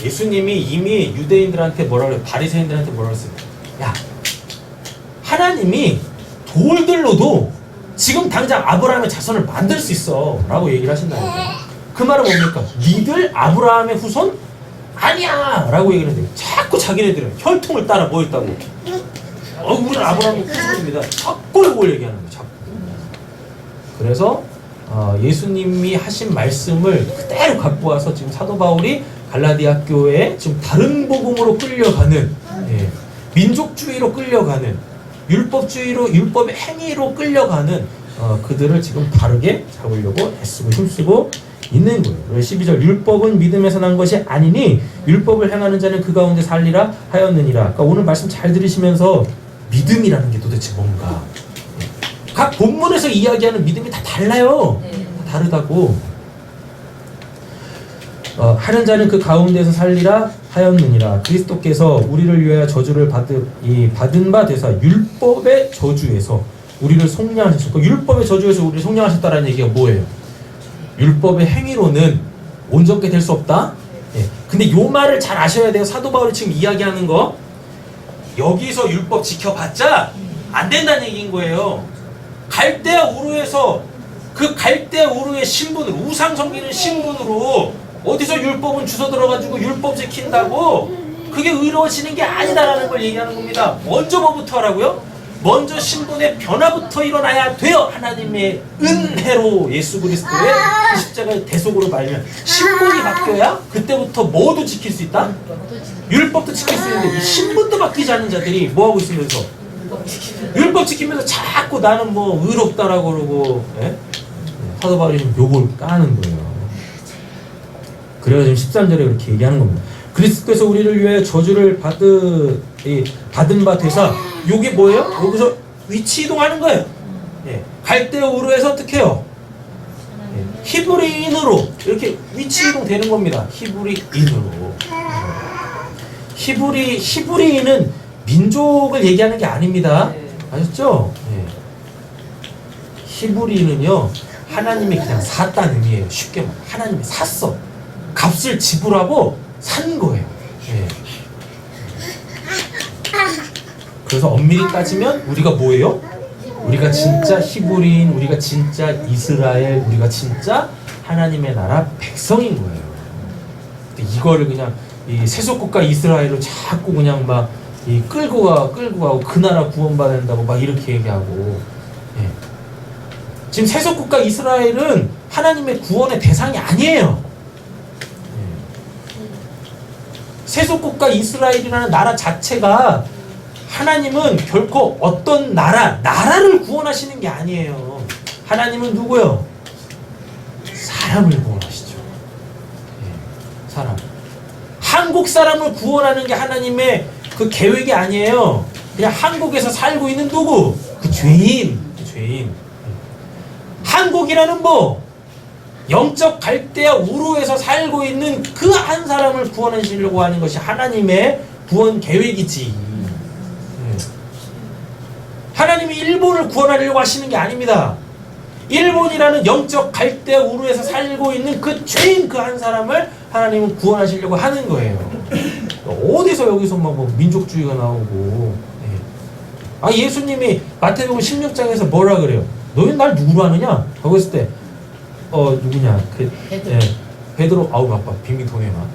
Speaker 1: 예수님이 이미 유대인들한테 바리새인들한테 뭐라 그랬어요? 야, 하나님이 돌들로도 지금 당장 아브라함의 자손을 만들 수 있어 라고 얘기를 하신다니까요. 그 말은 뭡니까? 니들 아브라함의 후손? 아니야 라고 얘기를 했는데 자꾸 자기네들은 혈통을 따라 뭐 했다고? 우리는 아브라함의 후손입니다. 자꾸 이걸 얘기하는 거예요. 자꾸. 그래서 예수님이 하신 말씀을 그대로 갖고 와서 지금 사도 바울이 갈라디아 교회에 지금 다른 복음으로 끌려가는, 민족주의로 끌려가는, 율법주의로, 율법의 행위로 끌려가는 그들을 지금 바르게 잡으려고 애쓰고 힘쓰고 있는 거예요. 12절 율법은 믿음에서 난 것이 아니니 율법을 행하는 자는 그 가운데 살리라 하였느니라. 그러니까 오늘 말씀 잘 들으시면서 믿음이라는 게 도대체 뭔가, 각 본문에서 이야기하는 믿음이 다 달라요. 다 다르다고. 하는 자는 그 가운데서 살리라 하였느니라. 그리스도께서 우리를 위하여 저주를 받은 바 되사 율법의 저주에서 우리를 속량하셨고, 율법의 저주에서 우리를 속량하셨다라는 얘기가 뭐예요? 율법의 행위로는 온전케 될 수 없다. 근데 요 말을 잘 아셔야 돼요. 사도 바울이 지금 이야기하는 거, 여기서 율법 지켜봤자 안 된다는 얘기인 거예요. 갈대아 우르에서 그 갈대아 우르의 신분으로, 우상 섬기는 신분으로 어디서 율법은 주워 들어가지고 율법 지킨다고 그게 의로워지는 게 아니다라는 걸 얘기하는 겁니다. 먼저 뭐부터 하라고요? 먼저 신분의 변화부터 일어나야 돼요. 하나님의 은혜로 예수 그리스도의 십자가의 대속으로 말면 신분이 바뀌어야 그때부터 뭐도 지킬 수 있다? 율법도 지킬 수 있는데 이 신분도 바뀌지 않는 자들이 뭐하고 있으면서 율법 지키면서 자꾸 나는 뭐 의롭다라고 그러고, 사도 바울이 지금 요걸 까는 거예요. 그래서 지금 13절에 그렇게 얘기하는 겁니다. 그리스도께서 우리를 위해 저주를 받은 바 되사, 요게 뭐예요? 여기서 위치 이동하는 거예요. 갈대아 우르에서 어떻게 해요? 히브리인으로 이렇게 위치 이동되는 겁니다. 히브리인으로. 히브리인은 민족을 얘기하는 게 아닙니다. 아셨죠? 히브리인은요, 하나님이 그냥 샀다는 의미예요. 쉽게 말해. 하나님이 샀어. 값을 지불하고 산 거예요. 그래서 엄밀히 따지면 우리가 뭐예요? 우리가 진짜 히브리인, 우리가 진짜 이스라엘, 우리가 진짜 하나님의 나라 백성인 거예요. 근데 이거를 그냥 이 세속국가 이스라엘로 자꾸 그냥 막 끌고 가고 그 나라 구원받는다고 막 이렇게 얘기하고. 지금 세속국가 이스라엘은 하나님의 구원의 대상이 아니에요. 세속국가 이스라엘이라는 나라 자체가, 하나님은 결코 어떤 나라를 구원하시는 게 아니에요. 하나님은 누구요? 사람을 구원하시죠. 사람. 한국 사람을 구원하는 게 하나님의 그 계획이 아니에요. 그냥 한국에서 살고 있는 누구? 그 죄인. 한국이라는 뭐? 영적 갈대아 우르에서 살고 있는 그 한 사람을 구원하시려고 하는 것이 하나님의 구원 계획이지. 하나님이 일본을 구원하려고 하시는 게 아닙니다. 일본이라는 영적 갈대아 우르에서 살고 있는 그 죄인 그 한 사람을 하나님은 구원하시려고 하는 거예요. 어디서 여기서 막 뭐 민족주의가 나오고. 예수님이 마태복음 16장에서 뭐라 그래요? 너희는 날 누구로 하느냐? 하고 했을 때 누구냐? 베드로. 아우 아빠 빙빙 도네요.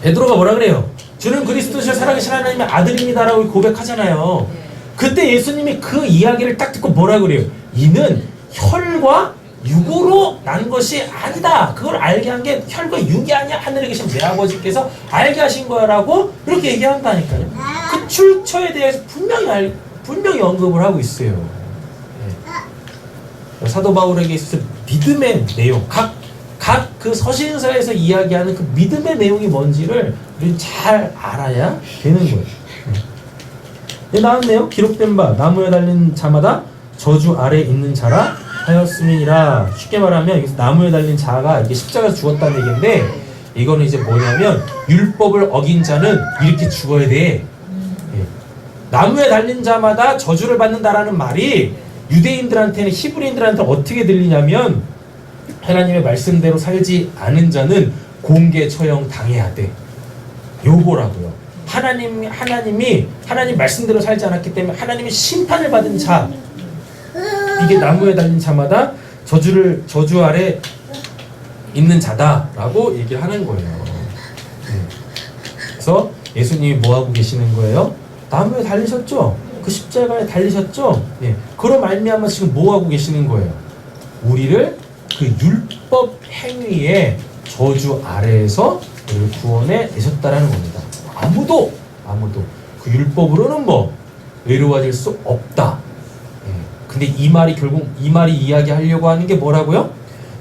Speaker 1: 베드로가 뭐라 그래요? 주는 그리스도시여 살아계신 하나님의 아들입니다라고 고백하잖아요. 그때 예수님이 그 이야기를 딱 듣고 뭐라 그래요? 이는 혈과 육으로 난 것이 아니다. 그걸 알게 한 게 혈과 육이 아니야. 하늘에 계신 내 아버지께서 알게 하신 거라고 그렇게 얘기한다니까요. 그 출처에 대해서 분명히 언급을 하고 있어요. 사도 바울에게 있어서 믿음의 내용, 각 그 서신서에서 이야기하는 그 믿음의 내용이 뭔지를 우리는 잘 알아야 되는 거예요. 나왔네요. 기록된 바 나무에 달린 자마다 저주 아래에 있는 자라 하였음이니라. 쉽게 말하면 여기서 나무에 달린 자가 이게 십자가에서 죽었다는 얘기인데, 이거는 이제 뭐냐면 율법을 어긴 자는 이렇게 죽어야 돼. 나무에 달린 자마다 저주를 받는다라는 말이 유대인들한테는, 히브리인들한테는 어떻게 들리냐면, 하나님의 말씀대로 살지 않은 자는 공개 처형 당해야 돼. 요거라고요. 하나님이 하나님 말씀대로 살지 않았기 때문에 하나님의 심판을 받은 자, 이게 나무에 달린 자마다 저주 아래 있는 자다라고 얘기를 하는 거예요. 네. 그래서 예수님이 뭐 하고 계시는 거예요? 나무에 달리셨죠? 그 십자가에 달리셨죠? 예. 그로 말미암아 지금 뭐 하고 계시는 거예요? 우리를 그 율법 행위의 저주 아래에서 우리를 구원해 내셨다라는 겁니다. 아무도 그 율법으로는 뭐 의로워질 수 없다. 예. 근데 이 말이 결국 이 말이 이야기하려고 하는 게 뭐라고요?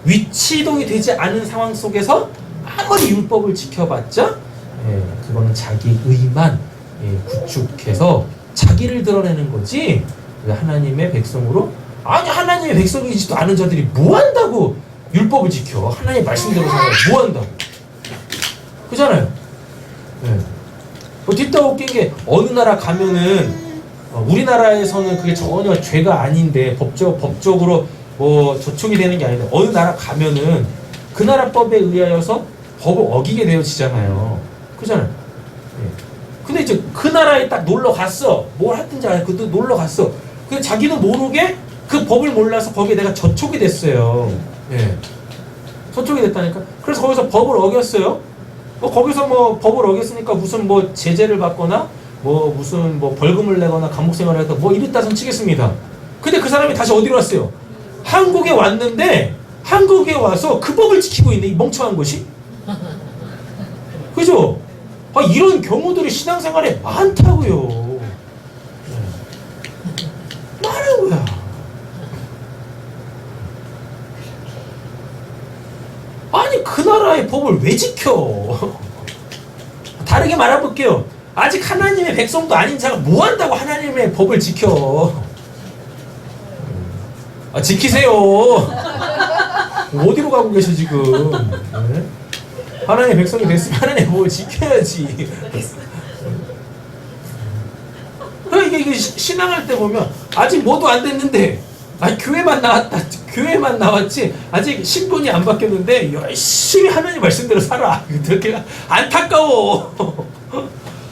Speaker 1: 위치 이동이 되지 않은 상황 속에서 아무리 율법을 지켜봤자 그거는 자기 의만 구축해서 자기를 드러내는 거지. 하나님의 백성으로 아니 하나님의 백성이지도 않은 자들이 뭐 한다고 율법을 지켜? 하나님 말씀대로 살아요. 뭐 한다고? 그잖아요. 뒷다 웃긴 게 어느 나라 가면은 우리나라에서는 그게 전혀 죄가 아닌데 법적으로 뭐 저촉이 되는 게 아닌데 어느 나라 가면은 그 나라 법에 의하여서 법을 어기게 되어지잖아요. 그잖아요. 근데 이제 그 나라에 딱 놀러 갔어. 뭘 했든지 안 해. 그때 놀러 갔어. 근데 자기는 모르게 그 법을 몰라서 거기에 내가 저촉이 됐어요. 저촉이 됐다니까. 그래서 거기서 법을 어겼어요. 거기서 뭐 법을 어겼으니까 무슨 뭐 제재를 받거나 뭐 무슨 뭐 벌금을 내거나 감옥 생활을 했다 뭐 이랬다 손 치겠습니다. 근데 그 사람이 다시 어디로 왔어요? 한국에 왔는데 한국에 와서 그 법을 지키고 있는 이 멍청한 것이? 그죠? 이런 경우들이 신앙생활에 많다고요. 많은 거야. 아니 그 나라의 법을 왜 지켜? 다르게 말해볼게요. 아직 하나님의 백성도 아닌 자가 뭐 한다고 하나님의 법을 지켜? 지키세요. 어디로 가고 계셔 지금? 하나님의 백성이 됐으면 하나님의 법을 지켜야지. 이게 신앙할 때 보면 아직 뭐도 안 됐는데 교회만 나왔지 아직 신분이 안 바뀌었는데 열심히 하나님 말씀대로 살아. 그렇게 안타까워.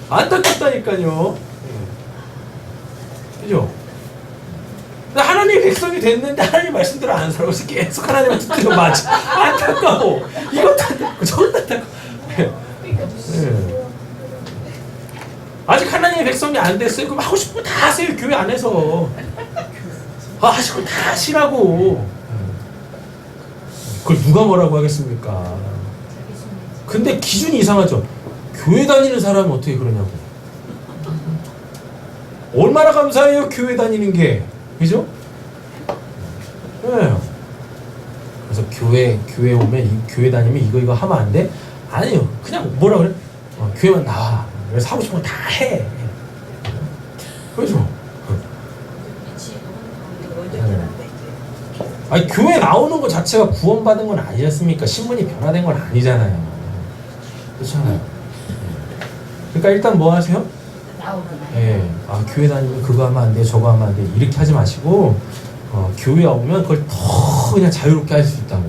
Speaker 1: 안타깝다니까요. 그죠? 하나님의 백성이 됐는데 하나님 말씀대로 안 살아. 그래서 계속 하나님의 뜻대로 맞아. 안타까워. 이것도 안타깝고 저것도 안타깝고. 아직 하나님의 백성이 안 됐어요. 그럼 하고 싶은 거 다 하세요. 교회 안에서. 하시고 다 하시라고. 그걸 누가 뭐라고 하겠습니까? 근데 기준이 이상하죠. 교회 다니는 사람은 어떻게 그러냐고. 얼마나 감사해요. 교회 다니는 게. 그죠? 그래서 교회 오면 교회 다니면 이거 하면 안 돼? 아니요. 그냥 뭐라 그래? 교회만 나와. 그래서 하고 싶은 거 다 해. 그죠? 아니 교회 나오는 것 자체가 구원받은 건 아니지 않습니까? 신분이 변화된 건 아니잖아요. 그렇잖아요. 그러니까 일단 뭐 하세요? 교회 다니면 그거 하면 안 돼, 저거 하면 안 돼 이렇게 하지 마시고 교회 오면 그걸 더 그냥 자유롭게 할 수 있다고.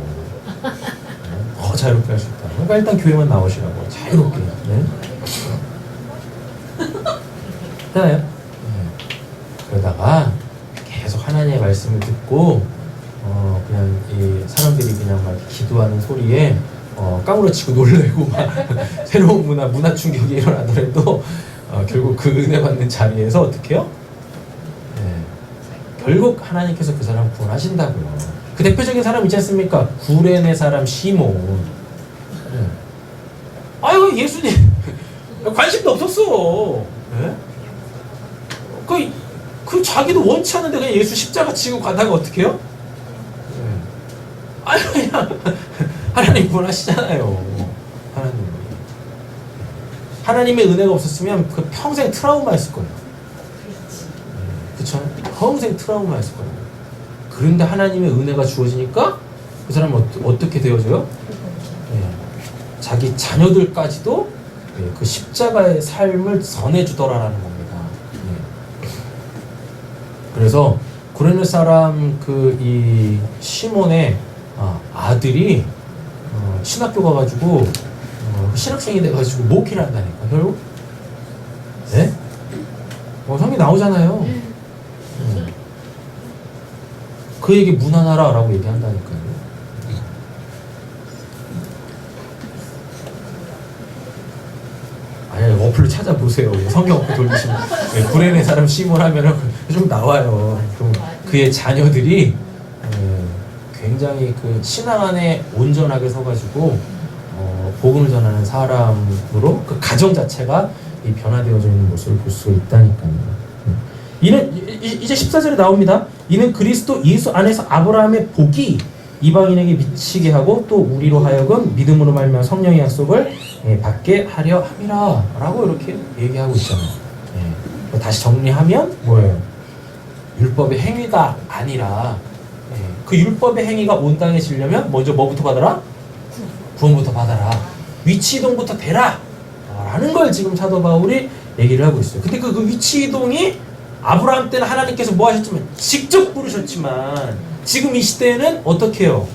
Speaker 1: 더 자유롭게 할 수 있다고. 그러니까 일단 교회만 나오시라고. 자유롭게. 괜찮아요? 그러다가 계속 하나님의 말씀을 듣고 그냥 이 사람들이 그냥 막 기도하는 소리에 까무러치고 놀래고 막 새로운 문화 충격이 일어나더라도 결국 그 은혜 받는 자리에서 어떻게 해요? 결국 하나님께서 그 사람 구원하신다고요. 그 대표적인 사람 있지 않습니까? 구레네 사람 시몬. 아유 예수님 관심도 없었어. 그 자기도 원치 않는데 그냥 예수 십자가 치고 가다가 어떻게 해요? 아니 그냥 하나님 구원하시잖아요. 하나님의 은혜가 없었으면 그 평생 트라우마였을 거예요. 그쵸? 평생 트라우마였을 거예요. 그런데 하나님의 은혜가 주어지니까 그 사람은 어떻게 되어져요? 자기 자녀들까지도 그 십자가의 삶을 전해주더라라는 겁니다. 그래서 구레네 사람 이 시몬의 아들이 신학교 가가지고 신학생이 돼가지고 목회를 한다니까 결국. 네? 성경 나오잖아요. 그에게 문안하라라고 얘기한다니까요. 아니, 어플로 찾아보세요. 성경 어플 돌리시면 불행의 사람 시몬하면은 좀 나와요. 그럼 그의 자녀들이 굉장히 그 신앙 안에 온전하게 서가지고 복음을 전하는 사람으로 그 가정 자체가 이 변화되어져 있는 모습을 볼 수가 있다니까요. 이는 이제 14절에 나옵니다. 이는 그리스도 예수 안에서 아브라함의 복이 이방인에게 미치게 하고 또 우리로 하여금 믿음으로 말미암아 성령의 약속을 받게 하려 함이라 라고 이렇게 얘기하고 있잖아요. 다시 정리하면 뭐예요? 율법의 행위가 아니라 그 율법의 행위가 온당해지려면 먼저 뭐부터 받아라? 구원부터 받아라. 위치이동부터 되라 라는 걸 지금 사도 바울이 얘기를 하고 있어요. 근데 그 위치이동이 아브라함 때는 하나님께서 뭐 하셨지만 직접 부르셨지만 지금 이 시대에는 어떻게 해요?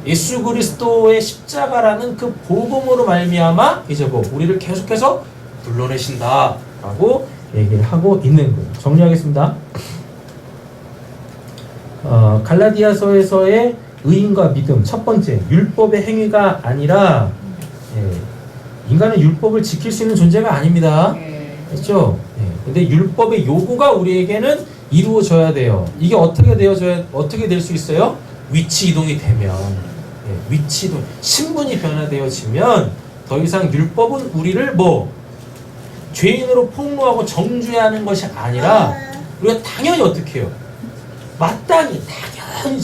Speaker 1: 예수 그리스도의 십자가라는 그 복음으로 말미암아 이제 뭐 우리를 계속해서 불러내신다 라고 얘기를 하고 있는 거예요. 정리하겠습니다. 갈라디아서에서의 의인과 믿음, 첫 번째 율법의 행위가 아니라 인간은 율법을 지킬 수 있는 존재가 아닙니다. 그렇죠? 근데 율법의 요구가 우리에게는 이루어져야 돼요. 이게 어떻게 될 수 있어요? 위치 이동이 되면, 위치 이동, 신분이 변화되어지면 더 이상 율법은 우리를 뭐 죄인으로 폭로하고 정죄해야 하는 것이 아니라 우리가 당연히 어떻게 해요? 마땅히 당연히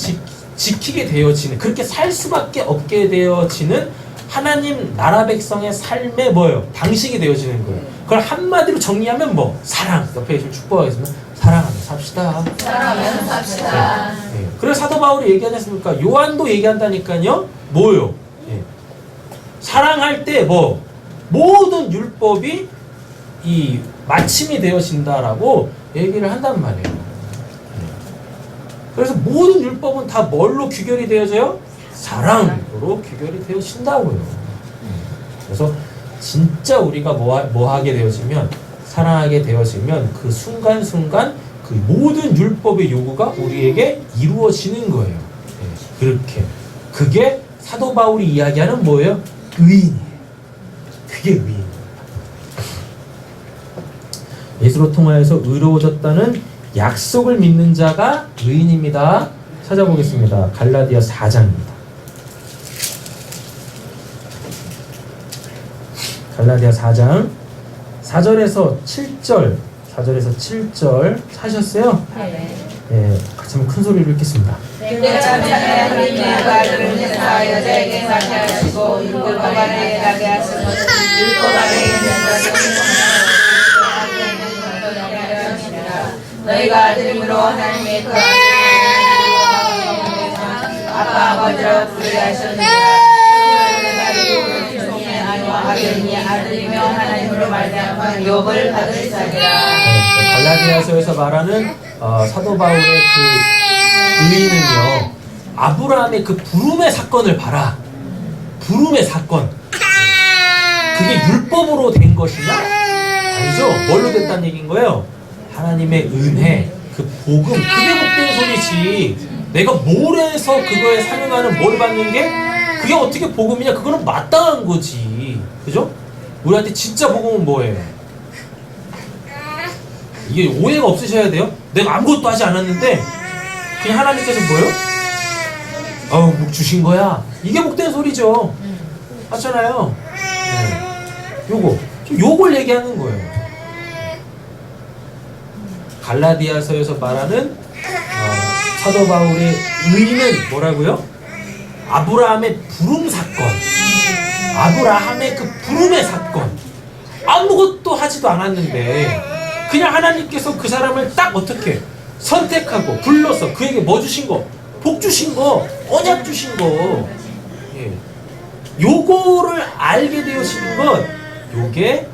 Speaker 1: 지키게 되어지는, 그렇게 살 수밖에 없게 되어지는 하나님 나라 백성의 삶의 뭐예요? 방식이 되어지는 거예요. 그걸 한마디로 정리하면 뭐? 사랑. 옆에 계시면 축복하겠습니다. 사랑하며 삽시다.
Speaker 2: 사랑하며 삽시다.
Speaker 1: 그래서 사도 바울이 얘기하지 않습니까? 요한도 얘기한다니까요. 뭐요? 사랑할 때 뭐? 모든 율법이 이 마침이 되어진다라고 얘기를 한단 말이에요. 그래서 모든 율법은 다 뭘로 규결이 되어져요? 사랑으로 규결이 되어진다고요. 그래서 진짜 우리가 뭐 하게 되어지면, 사랑하게 되어지면 그 순간순간 그 모든 율법의 요구가 우리에게 이루어지는 거예요. 그렇게. 그게 사도 바울이 이야기하는 뭐예요? 의인이에요. 그게 의인이에요. 예수로 통하여서 의로워졌다는 약속을 믿는 자가 의인입니다. 찾아보겠습니다. 갈라디아 4장입니다. 갈라디아 4장 4절에서 7절 하셨어요? 네. 같이 한번 큰 소리로 읽겠습니다.
Speaker 2: 내가 참사의 하나님의 아들을 내사 여자에게 낳게 하시고 율법 아래에 나게 하시고 율법 아래에 있는 자들을 하시니라. 너희가 아들임으로 하나님의 그 아빠 아버지라 부르게 하셨느니라. 아들이며 하나님으로 말미암아 욥을 받을 자리라.
Speaker 1: 갈라디아서에서 말하는 사도 바울의 그 의의는요, 아브라함의 그 부름의 사건을 봐라. 부름의 사건. 그게 율법으로 된 것이냐? 아니죠. 뭘로 됐다는 얘기인 거예요? 하나님의 은혜, 그 복음, 그게 복된 소리지. 내가 뭘 해서 그거에 상응하는 뭘 받는 게 그게 어떻게 복음이냐? 그거는 마땅한 거지. 그죠? 우리한테 진짜 복음은 뭐예요? 이게 오해가 없으셔야 돼요. 내가 아무것도 하지 않았는데 그냥 하나님께서 뭐예요? 목 주신 거야. 이게 복된 소리죠. 맞잖아요. 요걸 얘기하는 거예요. 갈라디아서에서 말하는 사도 바울의 의의는 뭐라고요? 아브라함의 부름 사건. 아브라함의 그 부름의 사건. 아무것도 하지도 않았는데 그냥 하나님께서 그 사람을 딱 어떻게 선택하고 불러서 그에게 뭐 주신 거? 복 주신 거, 언약 주신 거. 요거를 알게 되어지는 것, 요게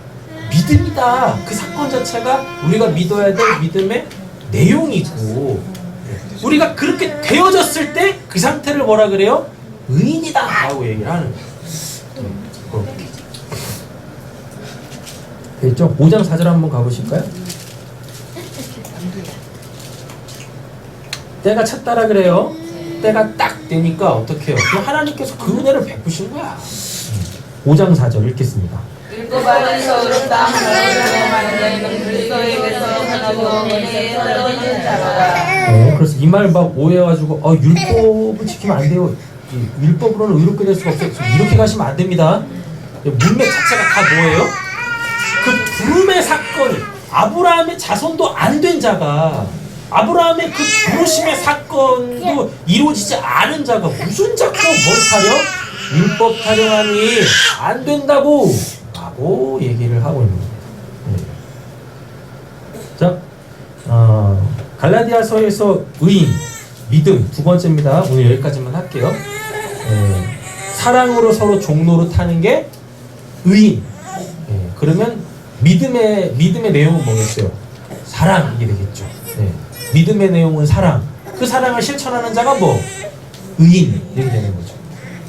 Speaker 1: 믿음이다. 그 사건 자체가 우리가 믿어야 될 믿음의 내용이고, 우리가 그렇게 되어졌을 때 그 상태를 뭐라 그래요? 의인이다 라고 얘기를 하는 거예요. 됐죠? 5장 4절 한번 가보실까요? 때가 찼다라 그래요. 때가 딱 되니까 어떻게 해요? 하나님께서 그 은혜를 베푸신 거야. 5장 4절 읽겠습니다.
Speaker 2: 율법은 서로 땅으로 만드는 그리스도에게서 하나도 은혜에 떨어진 자로다.
Speaker 1: 그래서 이 말 막 오해해가지고 율법을 지키면 안 돼요. 이 율법으로는 의롭게 될 수가 없어요. 이렇게 가시면 안 됩니다. 문맥 자체가 다 뭐예요? 그 부름의 사건이 아브라함의 자손도 안 된 자가 아브라함의 그 부르심의 사건도 이루어지지 않은 자가 무슨 자꾸 뭔 타령? 율법 타령하니 안 된다고 라고 얘기를 하고 있는 겁니다. 자, 갈라디아서에서 의인, 믿음 두 번째입니다. 오늘 여기까지만 할게요. 사랑으로 서로 종로로 타는 게 의인. 그러면 믿음의 내용은 뭐겠어요? 사랑 이게 되겠죠. 믿음의 내용은 사랑. 그 사랑을 실천하는 자가 뭐? 의인 이렇게 되는 거죠.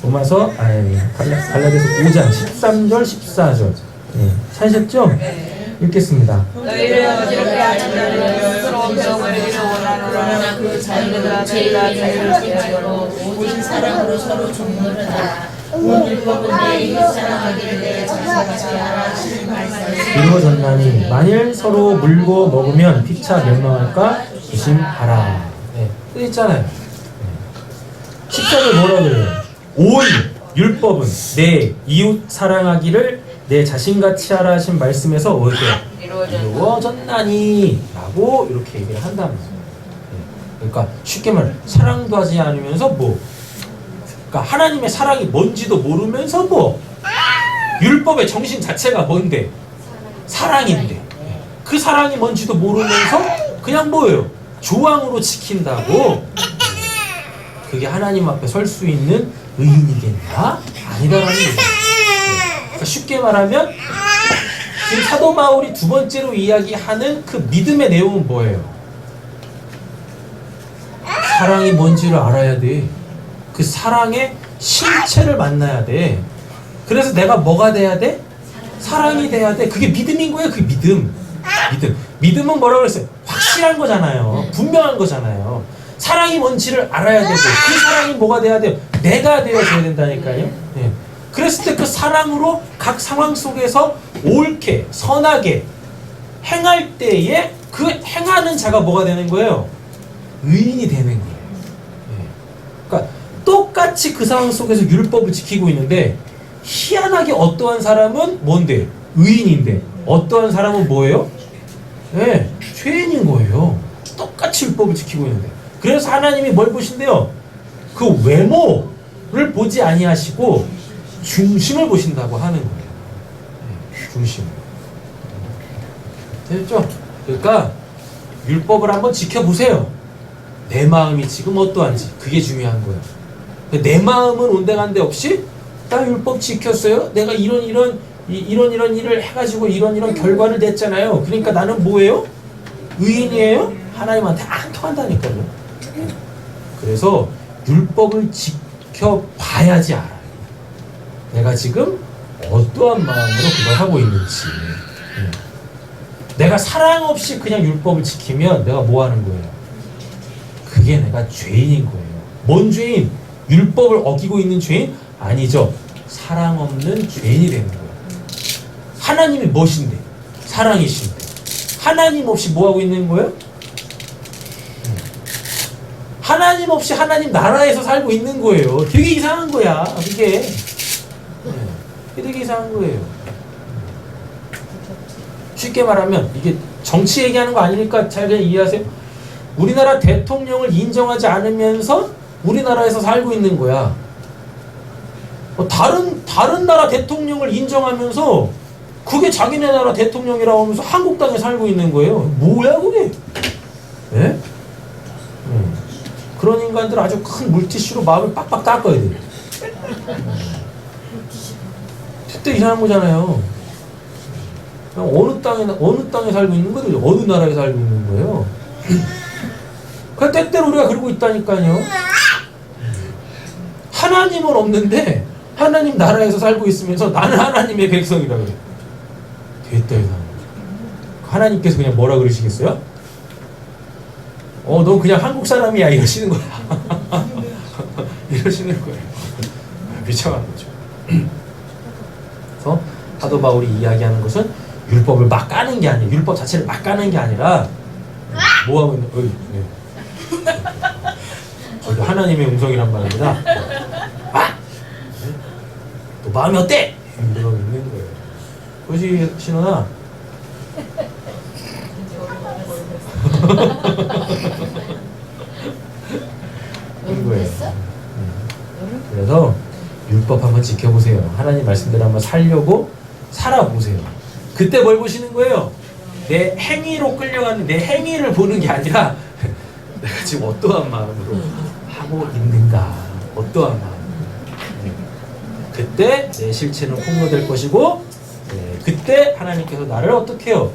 Speaker 1: 로마서 갈라디아서 5장 13절 14절 찾으셨죠? 읽겠습니다.
Speaker 2: 너희를 어지럽게 하는 자는 스스로 명을 이루어나노라. 그 자녀들아 너희가 자유를 지하여로 오직 사랑으로 서로 종로를 하라. 율법은 내 이웃 사랑하기를 내 자신같이 하라 하시는 말씀이
Speaker 1: 이루어졌나니 만일 서로 물고 먹으면 피차 멸망할까 조심하라. 또 있잖아요. 10절에 뭐라 그래요? 오히 율법은 내 이웃 사랑하기를 내 자신같이 하라 하신 말씀에서 어떻게 이루어졌나니 라고 이렇게 얘기를 한다는 거예요. 그러니까 쉽게 말해 사랑도 하지 않으면서 그러니까 하나님의 사랑이 뭔지도 모르면서 율법의 정신 자체가 뭔데? 사랑인데 그 사랑이 뭔지도 모르면서 그냥 뭐예요? 조항으로 지킨다고 그게 하나님 앞에 설 수 있는 의인이겠나? 아니다라는 거죠. 그러니까 쉽게 말하면 지금 사도 바울이 두 번째로 이야기하는 그 믿음의 내용은 뭐예요? 사랑이 뭔지를 알아야 돼. 그 사랑의 실체를 만나야 돼. 그래서 내가 뭐가 돼야 돼? 사랑이 돼야 돼. 그게 믿음인 거예요. 그게 믿음은 뭐라고 그랬어요? 확실한 거잖아요. 분명한 거잖아요. 사랑이 뭔지를 알아야 되고 그 사랑이 뭐가 돼야 돼요? 내가 되어줘야 된다니까요. 그랬을 때 그 사랑으로 각 상황 속에서 옳게 선하게 행할 때에 그 행하는 자가 뭐가 되는 거예요? 의인이 되는 거예요. 그러니까 똑같이 그 상황 속에서 율법을 지키고 있는데 희한하게 어떠한 사람은 뭔데? 의인인데 어떠한 사람은 뭐예요? 죄인인 거예요. 똑같이 율법을 지키고 있는데 그래서 하나님이 뭘 보신대요? 그 외모를 보지 아니하시고 중심을 보신다고 하는 거예요. 중심. 됐죠? 그러니까 율법을 한번 지켜보세요. 내 마음이 지금 어떠한지 그게 중요한 거예요. 내 마음은 온데간데 없이 나 율법 지켰어요. 내가 이런 일을 해가지고 이런 결과를 냈잖아요. 그러니까 나는 뭐예요? 의인이에요? 하나님한테 안 통한다니까요. 그래서 율법을 지켜봐야지 알아요. 내가 지금 어떠한 마음으로 그걸 하고 있는지. 내가 사랑 없이 그냥 율법을 지키면 내가 뭐 하는 거예요? 그게 내가 죄인인 거예요. 뭔 죄인? 율법을 어기고 있는 죄인? 아니죠. 사랑 없는 죄인이 되는 거예요. 하나님이 무엇인데? 사랑이신데. 하나님 없이 뭐 하고 있는 거예요? 하나님 없이 하나님 나라에서 살고 있는 거예요. 되게 이상한 거야. 이게 되게 이상한 거예요. 쉽게 말하면 이게 정치 얘기하는 거 아니니까 잘 이해하세요. 우리나라 대통령을 인정하지 않으면서 우리나라에서 살고 있는 거야. 다른 나라 대통령을 인정하면서 그게 자기네 나라 대통령이라고 하면서 한국 땅에 살고 있는 거예요. 뭐야 그게? 예? 그런 인간들 아주 큰 물티슈로 마음을 빡빡 닦아야 돼. 그때 이상한 거잖아요. 어느 땅에 살고 있는 거예요? 어느 나라에 살고 있는 거예요? 그 때때로 우리가 그러고 있다니까요. 하나님은 없는데 하나님 나라에서 살고 있으면서 나는 하나님의 백성이라 그래. 됐다 이상. 하나님께서 그냥 뭐라 그러시겠어요? 너 그냥 한국 사람이야 이러시는 거야. 이러시는 거예요. 미쳐간 거죠. 그래서 사도 바울이 이야기하는 것은 율법을 막 까는 게 아니에요. 율법 자체를 막 까는 게 아니라 뭐 하고 있는? 저도 하나님의 음성이란 말입니다. 너 마음이 어때? 이러고 있는 거예요. 그것이 신원아. 이거예요. 그래서 율법 한번 지켜보세요. 하나님 말씀대로 한번 살려고 살아보세요. 그때 뭘 보시는 거예요? 내 행위로 끌려가는 내 행위를 보는 게 아니라 내가 지금 어떠한 마음으로 하고 있는가, 어떠한 마음. 그때 내 실체는 폭로될 것이고, 그때 하나님께서 나를 어떻게 해요?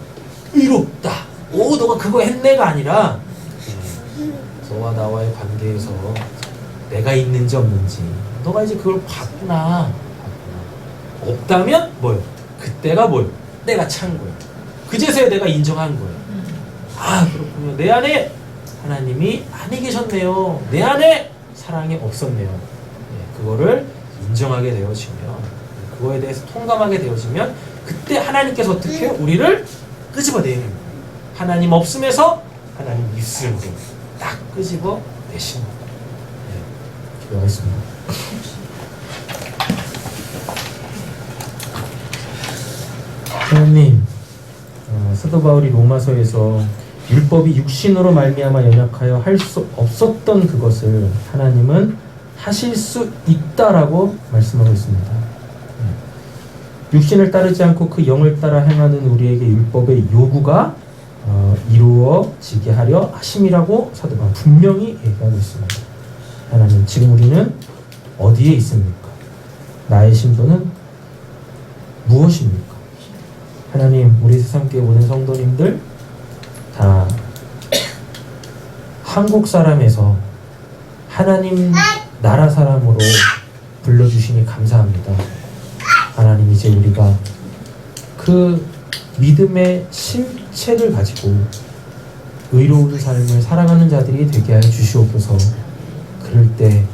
Speaker 1: 의롭다. 오, 너가 그거 했네가 아니라 너와 나와의 관계에서 내가 있는지 없는지, 너가 이제 그걸 봤구나. 없다면 뭐요? 그때가 뭐요? 내가 찬 거예요. 그제서야 내가 인정한 거예요. 아, 그렇군요. 내 안에 하나님이 아니 계셨네요. 내 안에 사랑이 없었네요. 그거를 인정하게 되어지면, 그거에 대해서 통감하게 되어지면, 그때 하나님께서 어떻게 해요? 우리를 끄집어내는 거예요. 하나님 없음에서 하나님 있음으로 딱 끄집어내신 거예요. 기도하겠습니다. 하나님, 사도 바울이 로마서에서 율법이 육신으로 말미암아 연약하여 할 수 없었던 그것을 하나님은 하실 수 있다라고 말씀하고 있습니다. 육신을 따르지 않고 그 영을 따라 행하는 우리에게 율법의 요구가 이루어지게 하려 하심이라고 사도 바울은 분명히 얘기하고 있습니다. 하나님, 지금 우리는 어디에 있습니까? 나의 신분은 무엇입니까? 하나님, 우리 세상교회 모든 성도님들 다 한국 사람에서 하나님 나라 사람으로 불러주시니 감사합니다. 하나님, 이제 우리가 그 믿음의 실체를 가지고 의로운 삶을 살아가는 자들이 되게 하여 주시옵소서. 그럴 때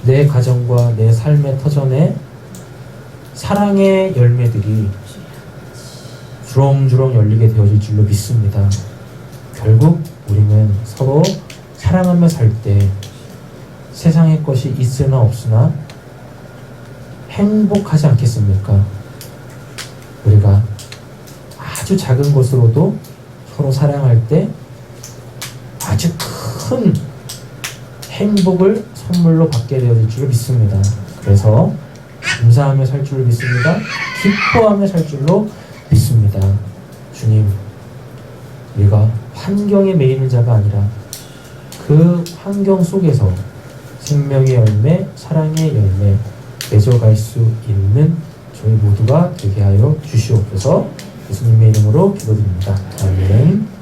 Speaker 1: 내 가정과 내 삶의 터전에 사랑의 열매들이 주렁주렁 열리게 되어질 줄로 믿습니다. 결국 우리는 서로 사랑하며 살 때 세상의 것이 있으나 없으나 행복하지 않겠습니까? 우리가 아주 작은 것으로도 서로 사랑할 때 아주 큰 행복을 선물로 받게 되어질 줄로 믿습니다. 그래서 감사하며 살 줄로 믿습니다. 기뻐하며 살 줄로 믿습니다. 주님, 우리가 환경에 매이는 자가 아니라 그 환경 속에서 생명의 열매, 사랑의 열매 맺어갈 수 있는 저희 모두가 되게 하여 주시옵소서. 예수님의 이름으로 기도드립니다. 아멘.